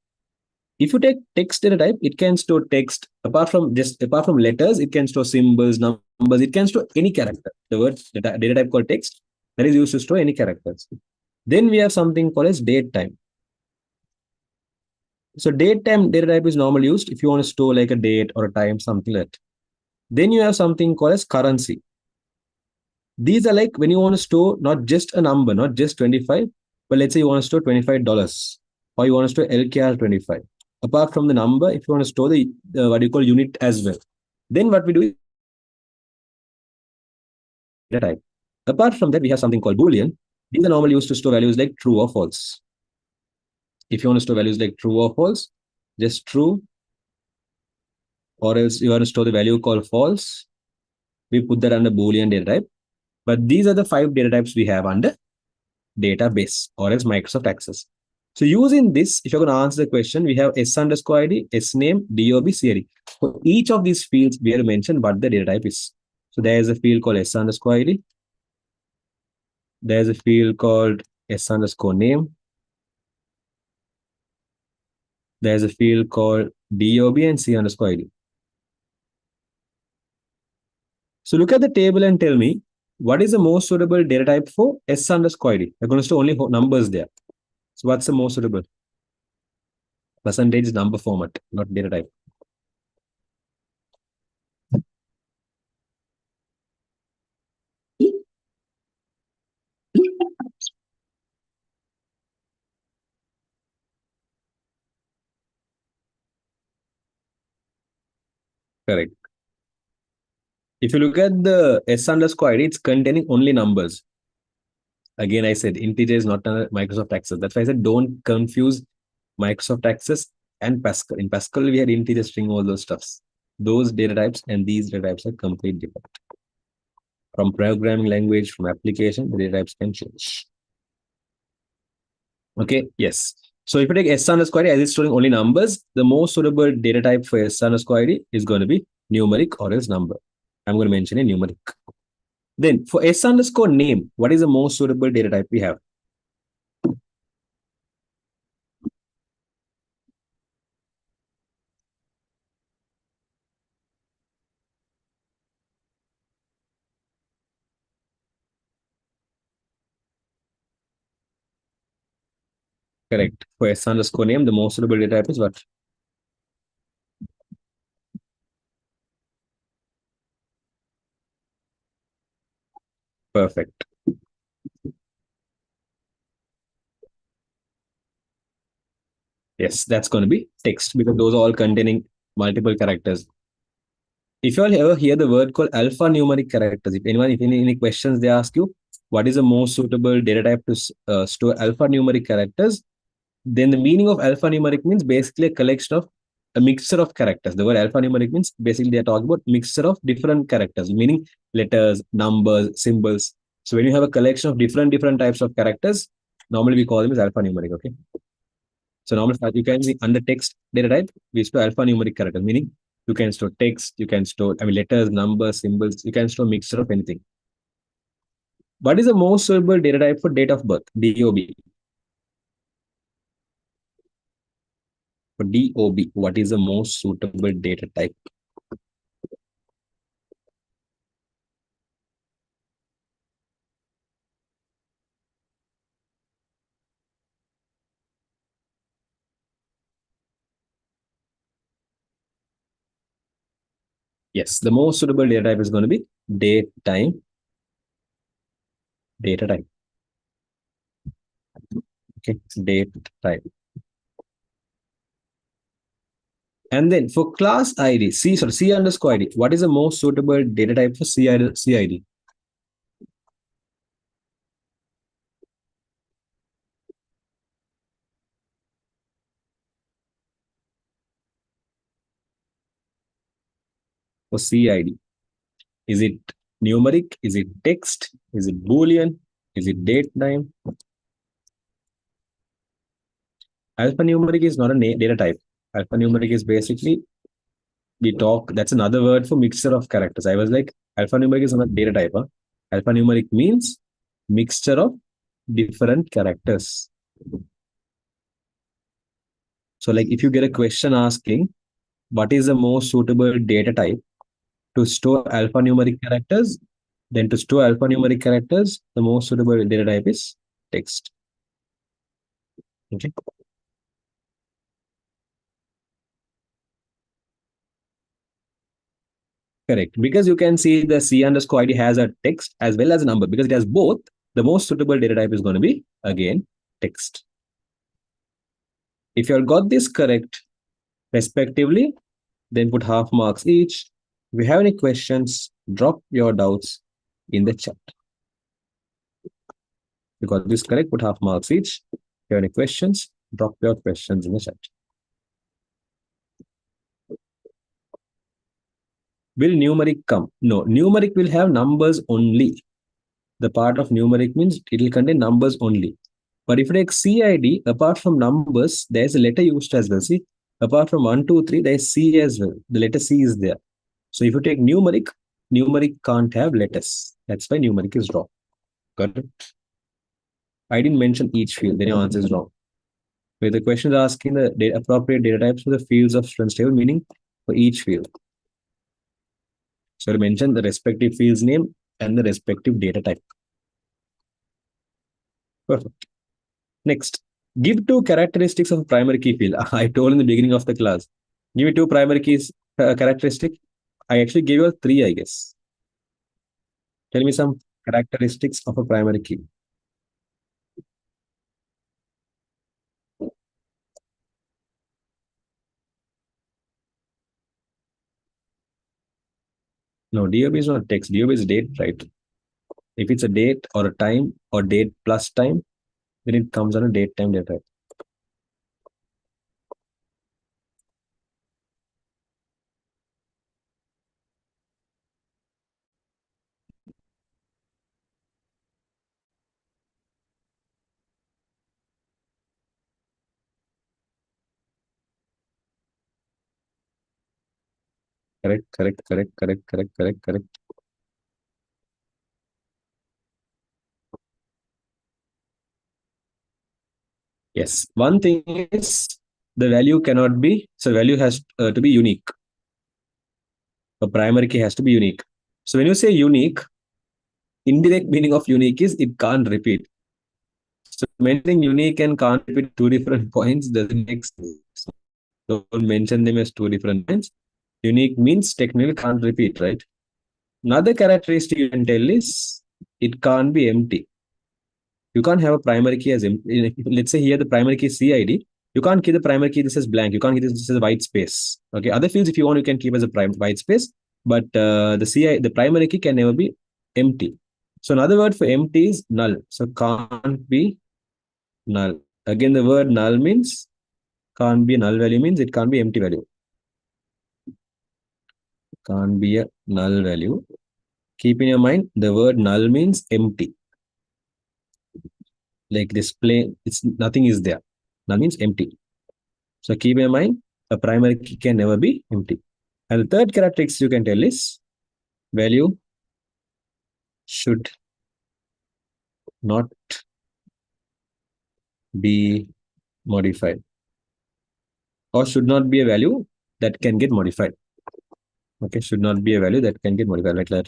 If you take text data type, it can store text. Apart from letters, it can store symbols, numbers. It can store any character. The word data type called text that is used to store any characters. Then we have something called as date time. So date time data type is normally used if you want to store like a date or a time, something like that. Then you have something called as currency. These are like when you want to store not just a number, not just 25, but let's say you want to store $25 or you want to store LKR 25. Apart from the number, if you want to store the what you call unit as well, then what we do is data type. Apart from that, we have something called Boolean. These are normally used to store values like true or false. If you want to store values like true or false, just true, or else you want to store the value called false. We put that under Boolean data type. But these are the 5 data types we have under database or else Microsoft Access. So using this, if you're going to answer the question, we have S underscore ID, S name, DOB, CID. For each of these fields, we have mentioned what the data type is. So there is a field called S underscore ID. There's a field called S underscore name. There's a field called DOB and C underscore ID. So look at the table and tell me what is the most suitable data type for S underscore ID. We're going to store only numbers there. So what's the most suitable? Percentage is number format, not data type. Correct. If you look at the S underscore ID, it's containing only numbers. Again, I said integer is not a Microsoft Access. That's why I said don't confuse Microsoft Access and Pascal. In Pascal, we had integer string, all those stuffs. Those data types and these data types are completely different. From programming language, from application, the data types can change. Okay, yes. So if you take S underscore ID as it's storing only numbers, the most suitable data type for S underscore ID is going to be numeric or else number. I'm going to mention a numeric. Then for S underscore name, what is the most suitable data type we have? Correct. For S underscore name, the most suitable data type is what? Perfect. Yes, that's going to be text because those are all containing multiple characters. If you all ever hear the word called alphanumeric characters, if anyone, if any questions they ask you, what is the most suitable data type to store alphanumeric characters? Then the meaning of alphanumeric means basically a collection of a mixture of characters. The word alphanumeric means basically they are talking about mixture of different characters, meaning letters, numbers, symbols. So when you have a collection of different types of characters, normally we call them as alphanumeric. Okay. So normally you can see under text data type, we store alphanumeric characters, meaning you can store text, you can store, I mean, letters, numbers, symbols, you can store mixture of anything. What is the most suitable data type for date of birth? DOB. For DOB, what is the most suitable data type? Yes, the most suitable data type is going to be date time data type. Okay, date type. And then for class ID, C underscore ID, what is the most suitable data type for CID? For CID? Is it numeric? Is it text? Is it Boolean? Is it date time? Alphanumeric is not a data type. Alphanumeric is basically we talk. That's another word for mixture of characters. I was like, alphanumeric is not a data type. Huh? Alphanumeric means mixture of different characters. So, like, if you get a question asking what is the most suitable data type to store alphanumeric characters, then to store alphanumeric characters, the most suitable data type is text. Okay. Correct. Because you can see the C underscore ID has a text as well as a number. Because it has both, the most suitable data type is going to be, again, text. If you have got this correct, respectively, then put half marks each. If you have any questions, drop your doubts in the chat. If you got this correct, put half marks each. If you have any questions, drop your questions in the chat. Will numeric come? No, numeric will have numbers only. The part of numeric means it will contain numbers only. But if you take CID, apart from numbers, there's a letter used as well. See, apart from 1, 2, 3, there's C as well. The letter C is there. So if you take numeric, numeric can't have letters. That's why numeric is wrong. Got it? I didn't mention each field, then your answer is wrong. Where the question is asking the appropriate data types for the fields of students table, meaning for each field. So to mention the respective field's name and the respective data type. Perfect. Next, give two characteristics of primary key field. I told in the beginning of the class. Give me two primary keys characteristic. I actually gave you three, I guess. Tell me some characteristics of a primary key. No, DOB is not text. DOB is date, right? If it's a date or a time or date plus time, then it comes on a date time data. Correct, correct, correct, correct, correct, correct, correct. Yes. One thing is the value cannot be, so value has to be unique. A primary key has to be unique. So when you say unique, indirect meaning of unique is it can't repeat. So mentioning unique and can't repeat two different points doesn't make sense. Don't mention them as two different points. Unique means technically can't repeat, right? Another characteristic you can tell is it can't be empty. You can't have a primary key as empty. Let's say here the primary key is CID. You can't keep the primary key this as blank. You can't keep this as a white space. Okay. Other fields, if you want, you can keep as a white space. But the primary key can never be empty. So another word for empty is null. So can't be null. Again, the word null means can't be null value means it can't be empty value. Can't be a null value. Keep in your mind the word null means empty. Like display, it's nothing is there. Null means empty. So keep in mind a primary key can never be empty. And the third characteristic you can tell is value should not be modified or should not be a value that can get modified. Okay, should not be a value that can get modified like that.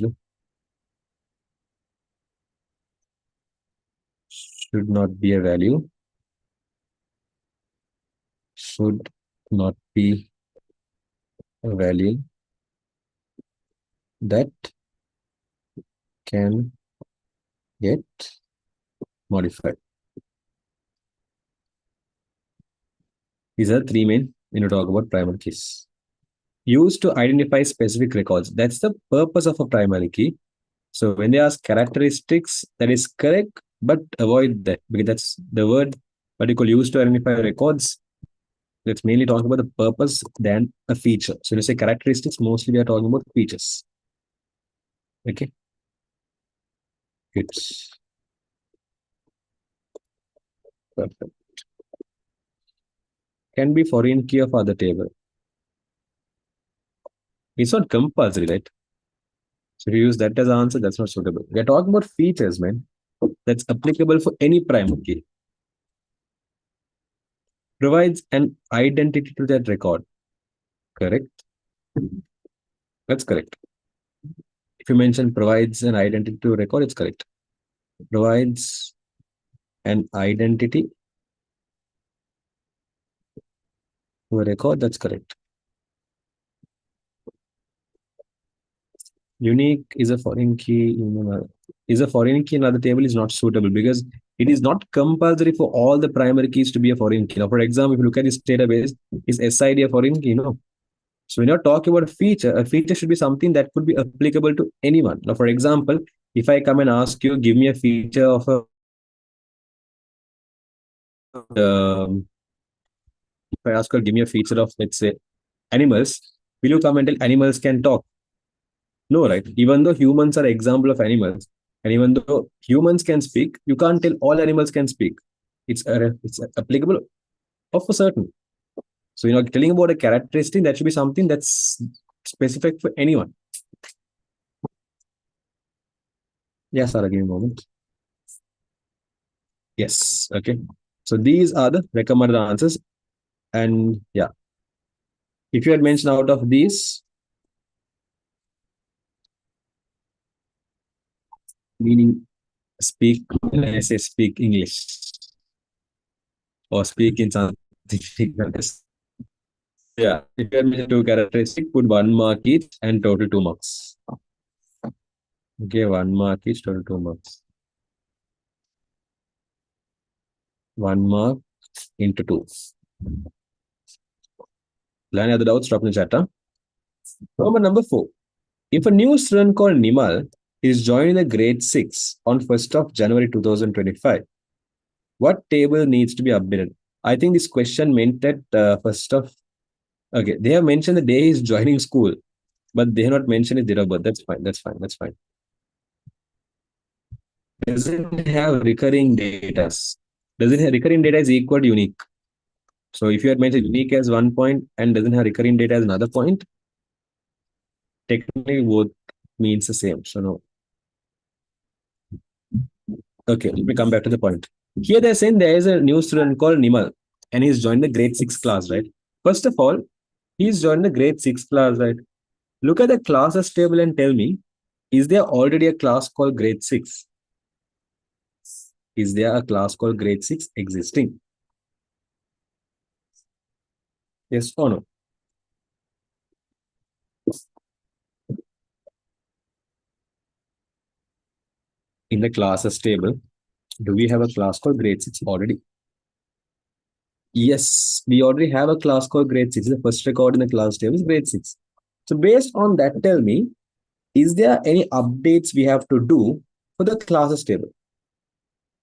Should not be a value. Should not be a value that can get modified. These are three main when you talk about primary keys. Used to identify specific records. That's the purpose of a primary key. So when they ask characteristics, that is correct, but avoid that because that's the word particularly used to identify records. Let's mainly talk about the purpose than a feature. So when you say characteristics, mostly we are talking about features. Okay. It's perfect. Can be foreign key of other table. It's not compulsory, right? So if you use that as an answer, that's not suitable. We're talking about features, man. That's applicable for any primary key. Provides an identity to that record. Correct? That's correct. If you mention provides an identity to a record, it's correct. Provides an identity to a record, that's correct. Unique is a foreign key. Is a foreign key in other table is not suitable because it is not compulsory for all the primary keys to be a foreign key. Now, for example, if you look at this database, is SID a foreign key? No. So when you're talking about a feature should be something that could be applicable to anyone. Now, for example, if I come and ask you, give me a feature of a if I ask her, give me a feature of, let's say, animals, will you come and tell animals can talk? No, right? Even though humans are an example of animals, and even though humans can speak, you can't tell all animals can speak. It's applicable of a certain. So you're telling about a characteristic that should be something that's specific for anyone. Yes, Sarah, give me a moment. Yes. Okay. So these are the recommended answers. And yeah, if you had mentioned out of these, meaning speak, when I say speak English or speak in something, yeah, if you had mentioned two characteristics, put 1 mark each and total 2 marks. Okay, 1 mark each, total 2 marks. 1 mark into 2. Any other doubts? Drop in the chat. Huh? Problem number 4. If a new student called Nimal is joining the grade 6 on 1st of January 2025, what table needs to be updated? I think this question meant that first of, okay, they have mentioned the day he's joining school, but they have not mentioned his date of birth. That's fine. That's fine. That's fine. Doesn't have recurring data. Doesn't have recurring data is equal to unique. So if you had mentioned unique as 1 point and doesn't have recurring data as another point, technically both means the same. So no. Okay, let me come back to the point. Here they're saying there is a new student called Nimal, and he's joined the grade 6 class, right? First of all, he's joined the grade 6 class, right? Look at the classes table and tell me, is there already a class called grade 6? Is there a class called grade 6 existing? Yes or no? In the classes table, do we have a class called grade 6 already? Yes, we already have a class called grade 6. The first record in the class table is grade 6. So based on that, tell me, is there any updates we have to do for the classes table?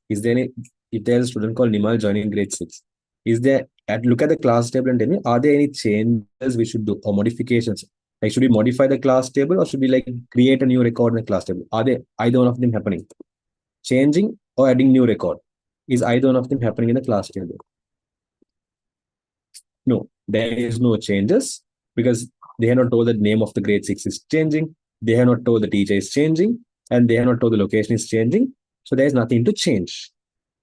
Is there any, if there's a student called Nimal joining grade 6, is there, look at the class table and tell me, are there any changes we should do or modifications? Like, should we modify the class table or should we like create a new record in the class table? Are they either one of them happening? Changing or adding new record? Is either one of them happening in the class table? No, there is no changes because they have not told the name of the grade 6 is changing. They have not told the teacher is changing and they have not told the location is changing. So there is nothing to change.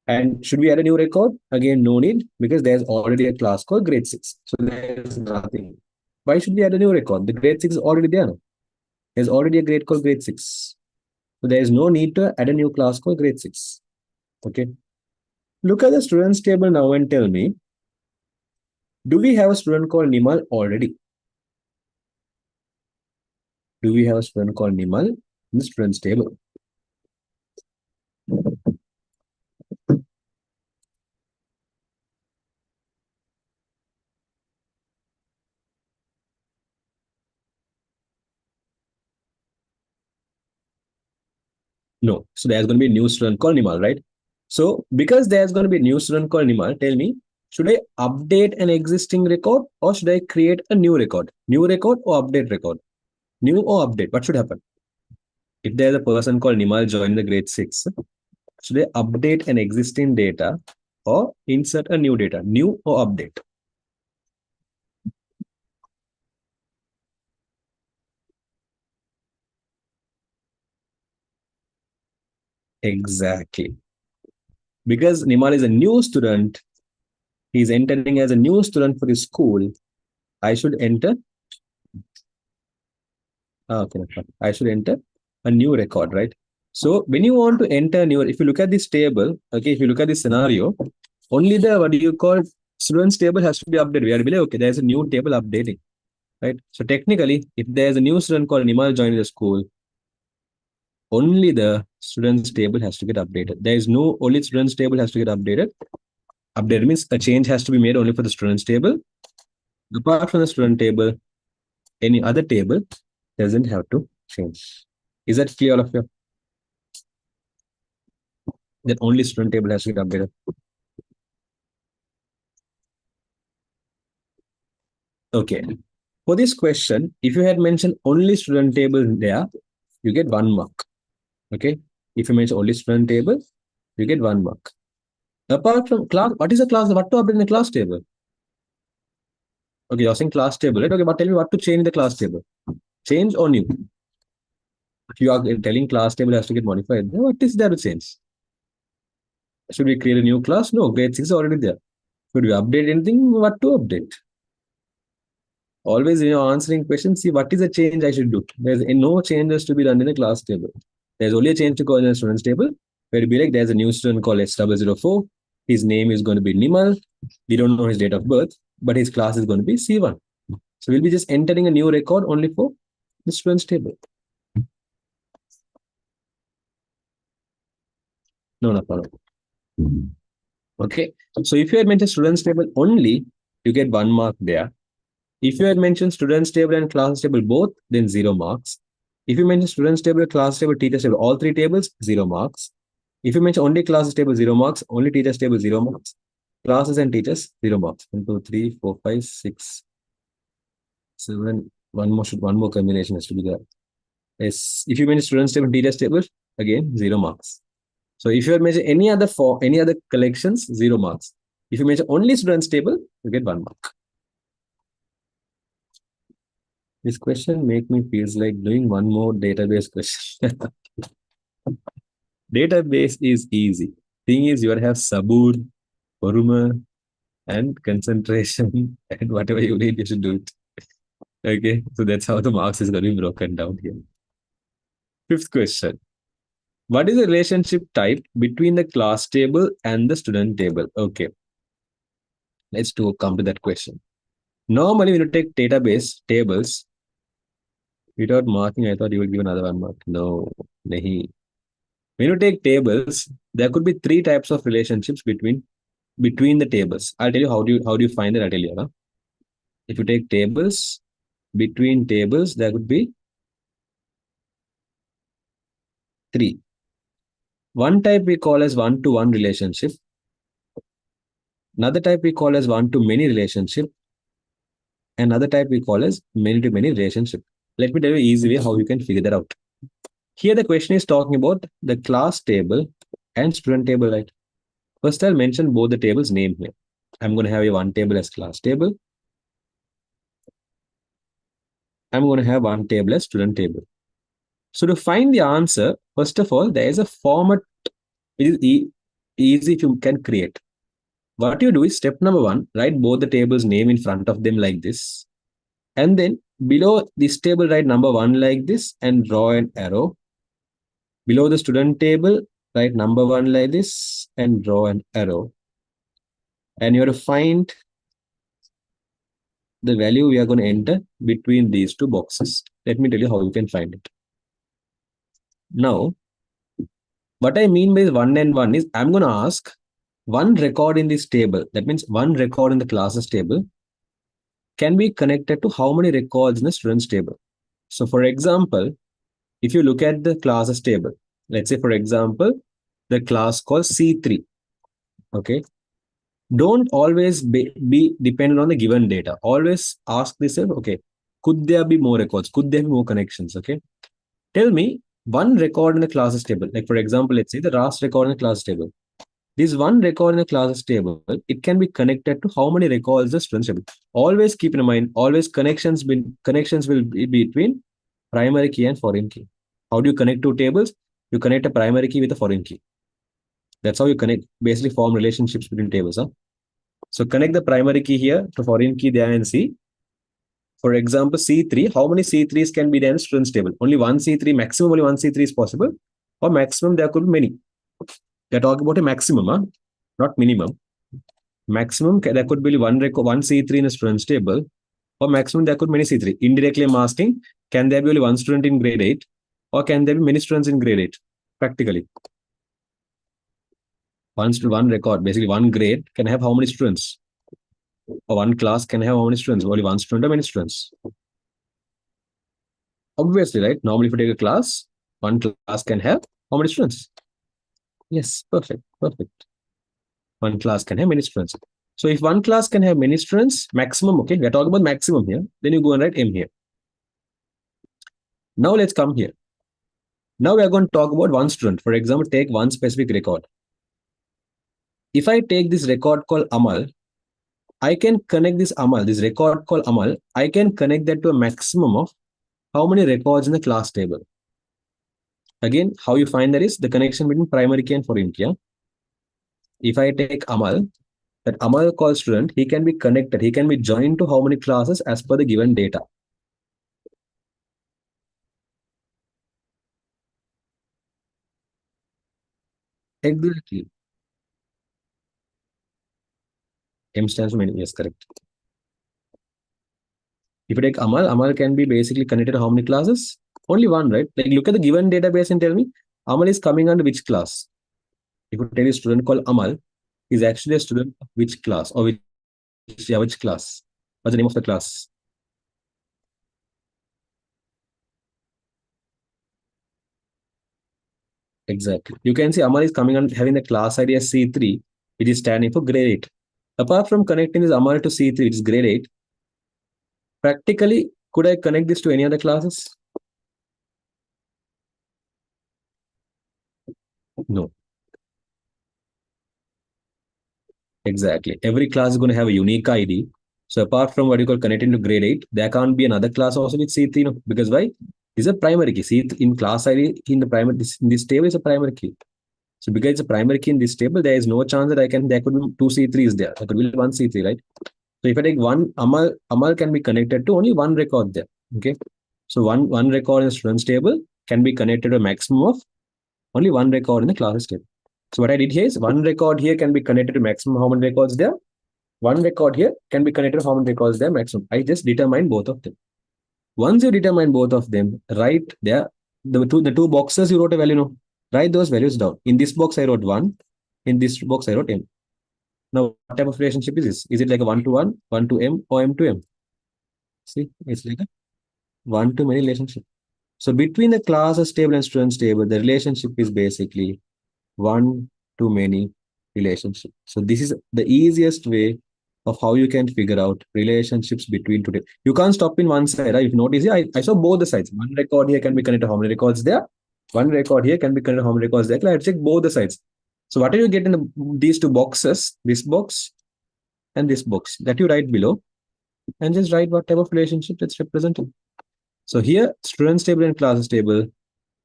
And should we add a new record? Again, no need because there's already a class called grade 6. So there's nothing. Why should we add a new record? The grade 6 is already there. There's already a grade called grade 6. So there is no need to add a new class called grade 6. Okay. Look at the students table now and tell me, do we have a student called Nimal already? Do we have a student called Nimal in the students table? No. So there's going to be a new student called Nimal, right? So because there's going to be a new student called Nimal, tell me, should I update an existing record or should I create a new record? New record or update record? New or update? What should happen? If there's a person called Nimal joining the grade 6, should I update an existing data or insert a new data? New or update? Exactly. Because Nimal is a new student, he's entering as a new student for his school. I should enter. Okay, I should enter a new record, right? So when you want to enter new, if you look at this table, okay, if you look at this scenario, only the what do you call students table has to be updated. We are like, okay, there's a new table updating, right? So technically, if there's a new student called Nimal joining the school, only the students table has to get updated. There is no only students table has to get updated. Updated means a change has to be made only for the students table. Apart from the student table, any other table doesn't have to change. Is that clear, all of you? That only student table has to get updated. Okay. For this question, if you had mentioned only student table there, you get 1 mark. Okay. If you mention only student table, you get 1 mark. Apart from class, what is a class? What to update in the class table? Okay, you're saying class table, right? Okay, but tell me what to change in the class table. Change or new? If you are telling class table has to get modified, then what is there to change? Should we create a new class? No, grade 6 is already there. Should we update anything? What to update? Always, answering questions, see what is the change I should do. There's no changes to be done in the class table. There's only a change to go in the students table, where it be like there's a new student called S004. His name is going to be Nimal. We don't know his date of birth, but his class is going to be C1. So we'll be just entering a new record only for the students table. No, no problem. Okay. So if you had mentioned students table only, you get 1 mark there. If you had mentioned students table and class table both, then 0 marks. If you mention students table, class table, teachers table, all three tables, 0 marks. If you mention only classes table, 0 marks, only teachers table, 0 marks. Classes and teachers, 0 marks. 1, 2, 3, 4, 5, 6, 7. One more combination has to be there. Yes. If you mention students table, teachers table, again, 0 marks. So if you had mentioned any other collections, 0 marks. If you mention only students table, you get 1 mark. This question make me feels like doing one more database question. Database is easy. Thing is, you have sabur, poruma, and concentration, and whatever you need, you should do it. Okay, so that's how the marks is going to be broken down here. Fifth question. What is the relationship type between the class table and the student table? Okay, let's come to that question. Normally, when you take database tables without marking, I thought you would give another one mark. No, nahi. When you take tables, there could be three types of relationships between the tables. I'll tell you how do you find that. I'll tell you. Huh? If you take tables, between tables, there could be three. One type we call as one-to-one relationship. Another type we call as one-to-many relationship. Another type we call as many-to-many relationship. Let me tell you easy way how you can figure that out. Here the question is talking about the class table and student table, right? First, I'll mention both the tables name here. I'm going to have a one table as class table. I'm going to have one table as student table. So to find the answer, first of all, there is a format which is easy if you can create. What you do is step number one, write both the tables name in front of them like this. And then below this table, write number one like this and draw an arrow. Below the student table, write number one like this and draw an arrow. And you have to find the value we are going to enter between these two boxes. Let me tell you how you can find it. Now, what I mean by one and one is I'm going to ask one record in this table. That means one record in the classes table can be connected to how many records in the students table. So for example, if you look at the classes table, let's say for example, the class called C3. Okay. Don't always be dependent on the given data. Always ask yourself, okay, could there be more records? Could there be more connections? Okay. Tell me one record in the classes table. Like for example, let's say the last record in the class table. This one record in the classes table, it can be connected to how many records the students table. Always keep in mind, always connections will be between primary key and foreign key. How do you connect two tables? You connect a primary key with a foreign key. That's how you connect, basically form relationships between tables. Huh? So connect the primary key here to foreign key there and see. For example, C3, how many C3s can be there in students table? Only one C3, maximum only one C3 is possible, or maximum there could be many. They're talking about a maximum, huh? Not minimum. Maximum there could be one C3 in a student's table, or maximum there could be many C3. Indirectly, I'm asking, can there be only one student in grade 8, or can there be many students in grade 8? Practically. One record, basically one grade can have how many students? Or one class can have how many students? Only one student or many students? Obviously, right? Normally, if you take a class, one class can have how many students? Yes, perfect, perfect. One class can have many students. So if one class can have many students, maximum, okay, we're talking about maximum here, then you go and write M here. Now let's come here. Now we are going to talk about one student. For example, take one specific record. If I take this record called Amal, I can connect this record called Amal, I can connect that to a maximum of how many records in the class table. Again, how you find that is the connection between primary key and foreign key. Yeah? If I take Amal, that Amal called student, he can be connected, he can be joined to how many classes as per the given data. Exactly. M stands for many. Yes, correct. If you take Amal, Amal can be basically connected to how many classes? Only one, right? Like look at the given database and tell me Amal is coming under which class? If you tell a student called Amal, is actually a student of which class or which class? What's the name of the class? Exactly. You can see Amal is coming on having the class ID as C3, which is standing for grade 8. Apart from connecting this Amal to C3, which is grade 8, practically, could I connect this to any other classes? No. Exactly. Every class is going to have a unique ID. So apart from what you call connecting to grade 8, there can't be another class also with C3, no? Because why? It's a primary key. C in class ID in the primary in this table is a primary key. So because it's a primary key in this table, there is no chance that there could be two C3s there. There could be one C3, right? So if I take one Amal can be connected to only one record there. Okay. So one record in the students table can be connected to a maximum of only one record in the classes table. So what I did here is one record here can be connected to maximum how many records there. One record here can be connected to how many records there maximum. I just determine both of them. Once you determine both of them, write there the two boxes you wrote a value. No, write those values down. In this box I wrote one. In this box I wrote m. Now what type of relationship is this? Is it like a one to one, one to m, or m to m? See, it's like a one to many relationship. So between the classes table and students table, the relationship is basically one to many relationship. So this is the easiest way of how you can figure out relationships between two. You can't stop in one side. Right? If you notice here, I saw both the sides. One record here can be connected to how many records there. One record here can be connected to how many records there. I check both the sides. So what do you get in these two boxes? This box and this box that you write below, and just write what type of relationship it's representing. So here, students table and classes table,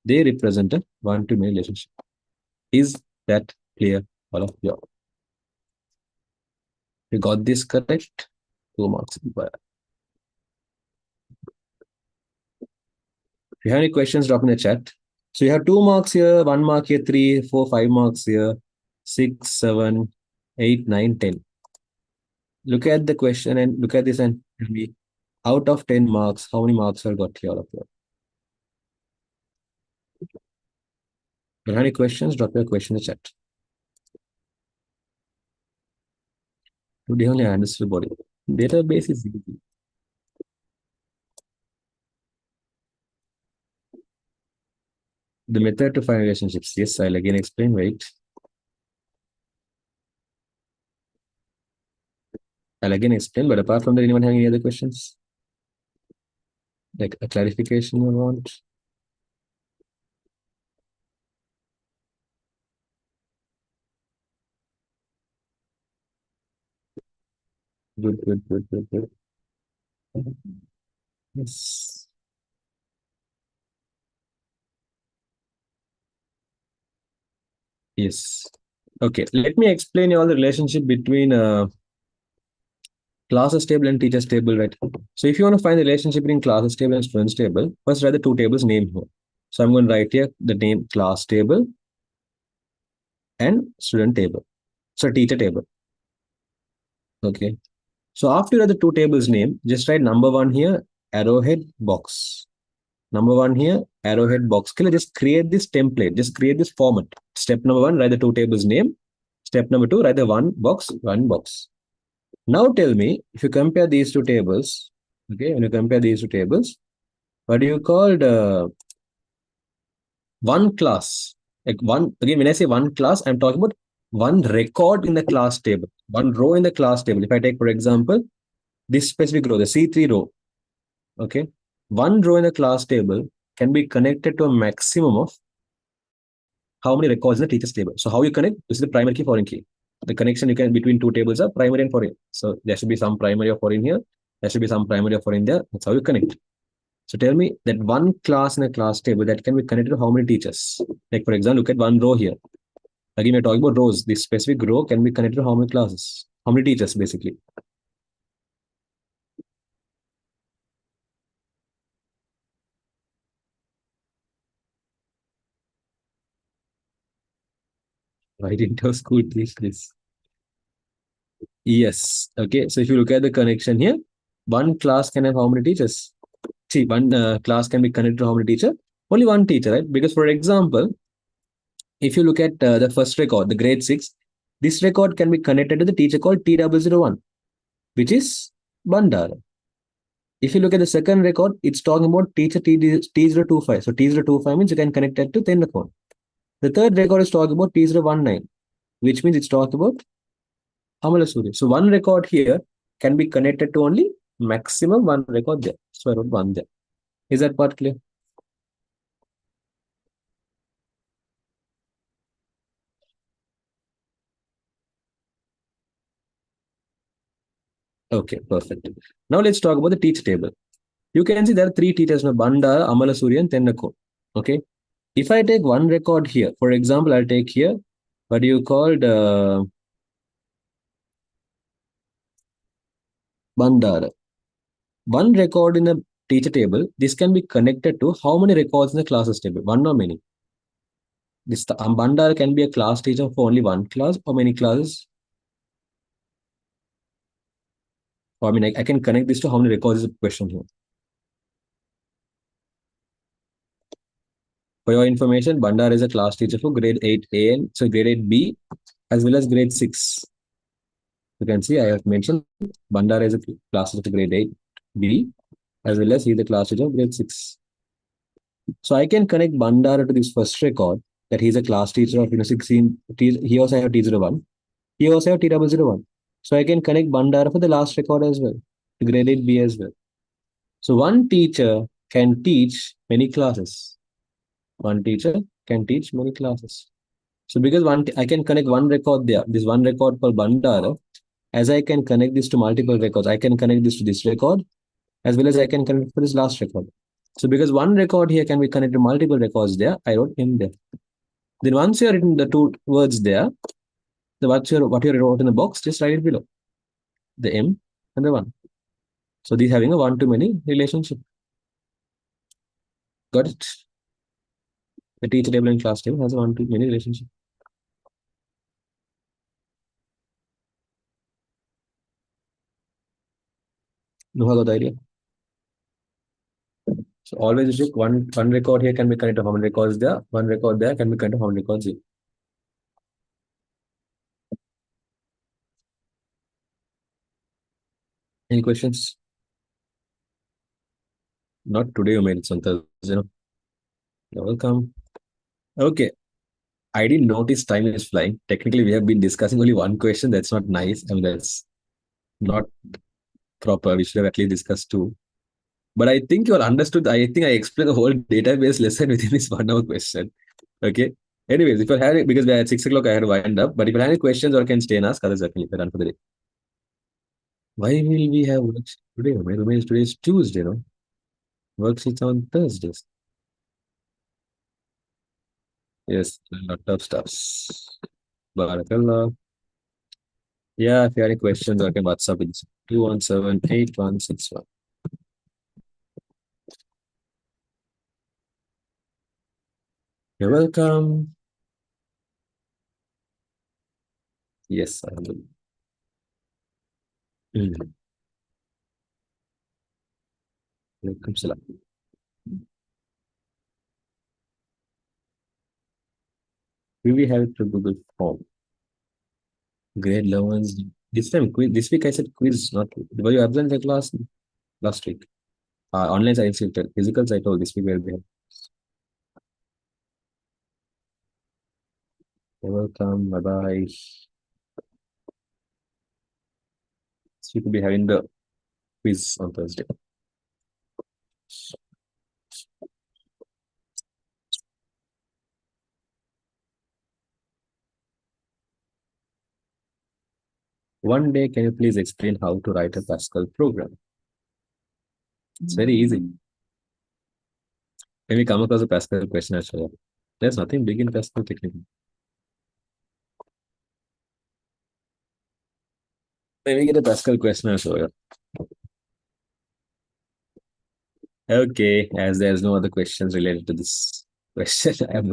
they represent a one-to-many relationship. Is that clear, all of you? You got this correct? 2 marks. If you have any questions, drop in the chat. So you have 2 marks here, 1 mark here, 3, 4, 5 marks here, 6, 7, 8, 9, 10. Look at the question and look at this and tell me, out of 10 marks, how many marks are got here, all of you? If you have any questions, drop your question in the chat. Today only I understood body. Database is easy. The method to find relationships. Yes, I'll again explain. Wait. I'll again explain, but apart from that, anyone have any other questions? Like a clarification you want? Good, good, good, good, good. Yes. Yes. Okay, let me explain you all the relationship between classes table and teachers table, right? So if you want to find the relationship between classes table and students table, first write the two tables name here. So I'm going to write here the name class table and student table. So teacher table. Okay. So after you write the two tables name, just write number one here, arrowhead box. Number one here, arrowhead box. Okay, just create this template. Just create this format. Step number one, write the two tables name. Step number two, write the one box, one box. Now tell me, if you compare these two tables, okay, when you compare these two tables, what do you call the one class? Like one, again, when I say one class, I'm talking about one record in the class table, one row in the class table. If I take, for example, this specific row, the C3 row, okay, one row in the class table can be connected to a maximum of how many records in the teacher's table. So how you connect? This is the primary key, foreign key. The connection you can between two tables are primary and foreign. So there should be some primary or foreign here. There should be some primary or foreign there. That's how you connect. So tell me that one class in a class table that can be connected to how many teachers? Like for example, look at one row here. Again, we're talking about rows. This specific row can be connected to how many classes? How many teachers basically? Why didn't your school teach this? Yes. Okay. So if you look at the connection here, one class can have how many teachers? See, one class can be connected to how many teacher? Only one teacher, right? Because for example, if you look at the first record, the grade 6, this record can be connected to the teacher called T001, which is Bandara. If you look at the second record, it's talking about teacher T025. So T025 means you can connect it to 10 account. The third record is talking about T019, which means it's talking about Amala Surya. So one record here can be connected to only maximum one record there. So I wrote one there. Is that part clear? Okay, perfect. Now let's talk about the teacher table. You can see there are three teachers now, Bandara, Amalasuri, and Tennako. Okay. If I take one record here, for example, I'll take here what you called Bandara. One record in a teacher table, this can be connected to how many records in the classes table? One or many? This Bandara can be a class teacher for only one class or many classes. Or I mean, I can connect this to how many records is a question here. For your information, Bandar is a class teacher for grade 8A and so grade 8B as well as grade 6. You can see I have mentioned Bandar is a class teacher for grade 8B as well as he is the class teacher of grade 6. So I can connect Bandar to this first record that he's a class teacher of 16. He also have T01. He also have T001. So I can connect Bandar for the last record as well, to grade 8B as well. So one teacher can teach many classes. One teacher can teach many classes. So because I can connect one record there, this one record for Bandara, as I can connect this to multiple records, I can connect this to this record as well as I can connect for this last record. So because one record here can be connected to multiple records there, I wrote him there. Then once you have written the two words there, what you wrote in the box, just write it below. The M and the one. So these having a one-to-many relationship. Got it? The teacher table and class table has a one-to-many relationship. No, how got the idea? So always check one record here can be connected to how many records there. One record there can be connected to how many records here. Any questions? Not today, you made it on Thursday. You're welcome. Okay. I didn't notice time is flying. Technically, we have been discussing only one question. That's not nice. I mean, that's not proper. We should have at least discussed two. But I think you all understood. I think I explained the whole database lesson within this 1 hour question. Okay. Anyways, if you have because we're at 6 o'clock, I had to wind up. But if you have any questions or can stay and ask, others I can done for the day. Why will we have worksheet today? My remains today is Tuesday, no? Worksheets on Thursdays. Yes, a lot of stuffs. Barakallah. Yeah, if you have any questions, I can WhatsApp it. 217-8161. You're welcome. Yes, I will. Mm. Welcome, salam. We will have it to Google Form. Grade 11s. This time, quiz. This week I said quiz, not. Were you absent the class last week? Online science, physicals, I told this week will be. You're welcome. Bye bye. So you could be having the quiz on Thursday. One day, can you please explain how to write a Pascal program? It's very easy. When we come across a Pascal question, I'll show you. There's nothing big in Pascal technically. When we get a Pascal question, I'll show you. Okay, as there's no other questions related to this question, I'm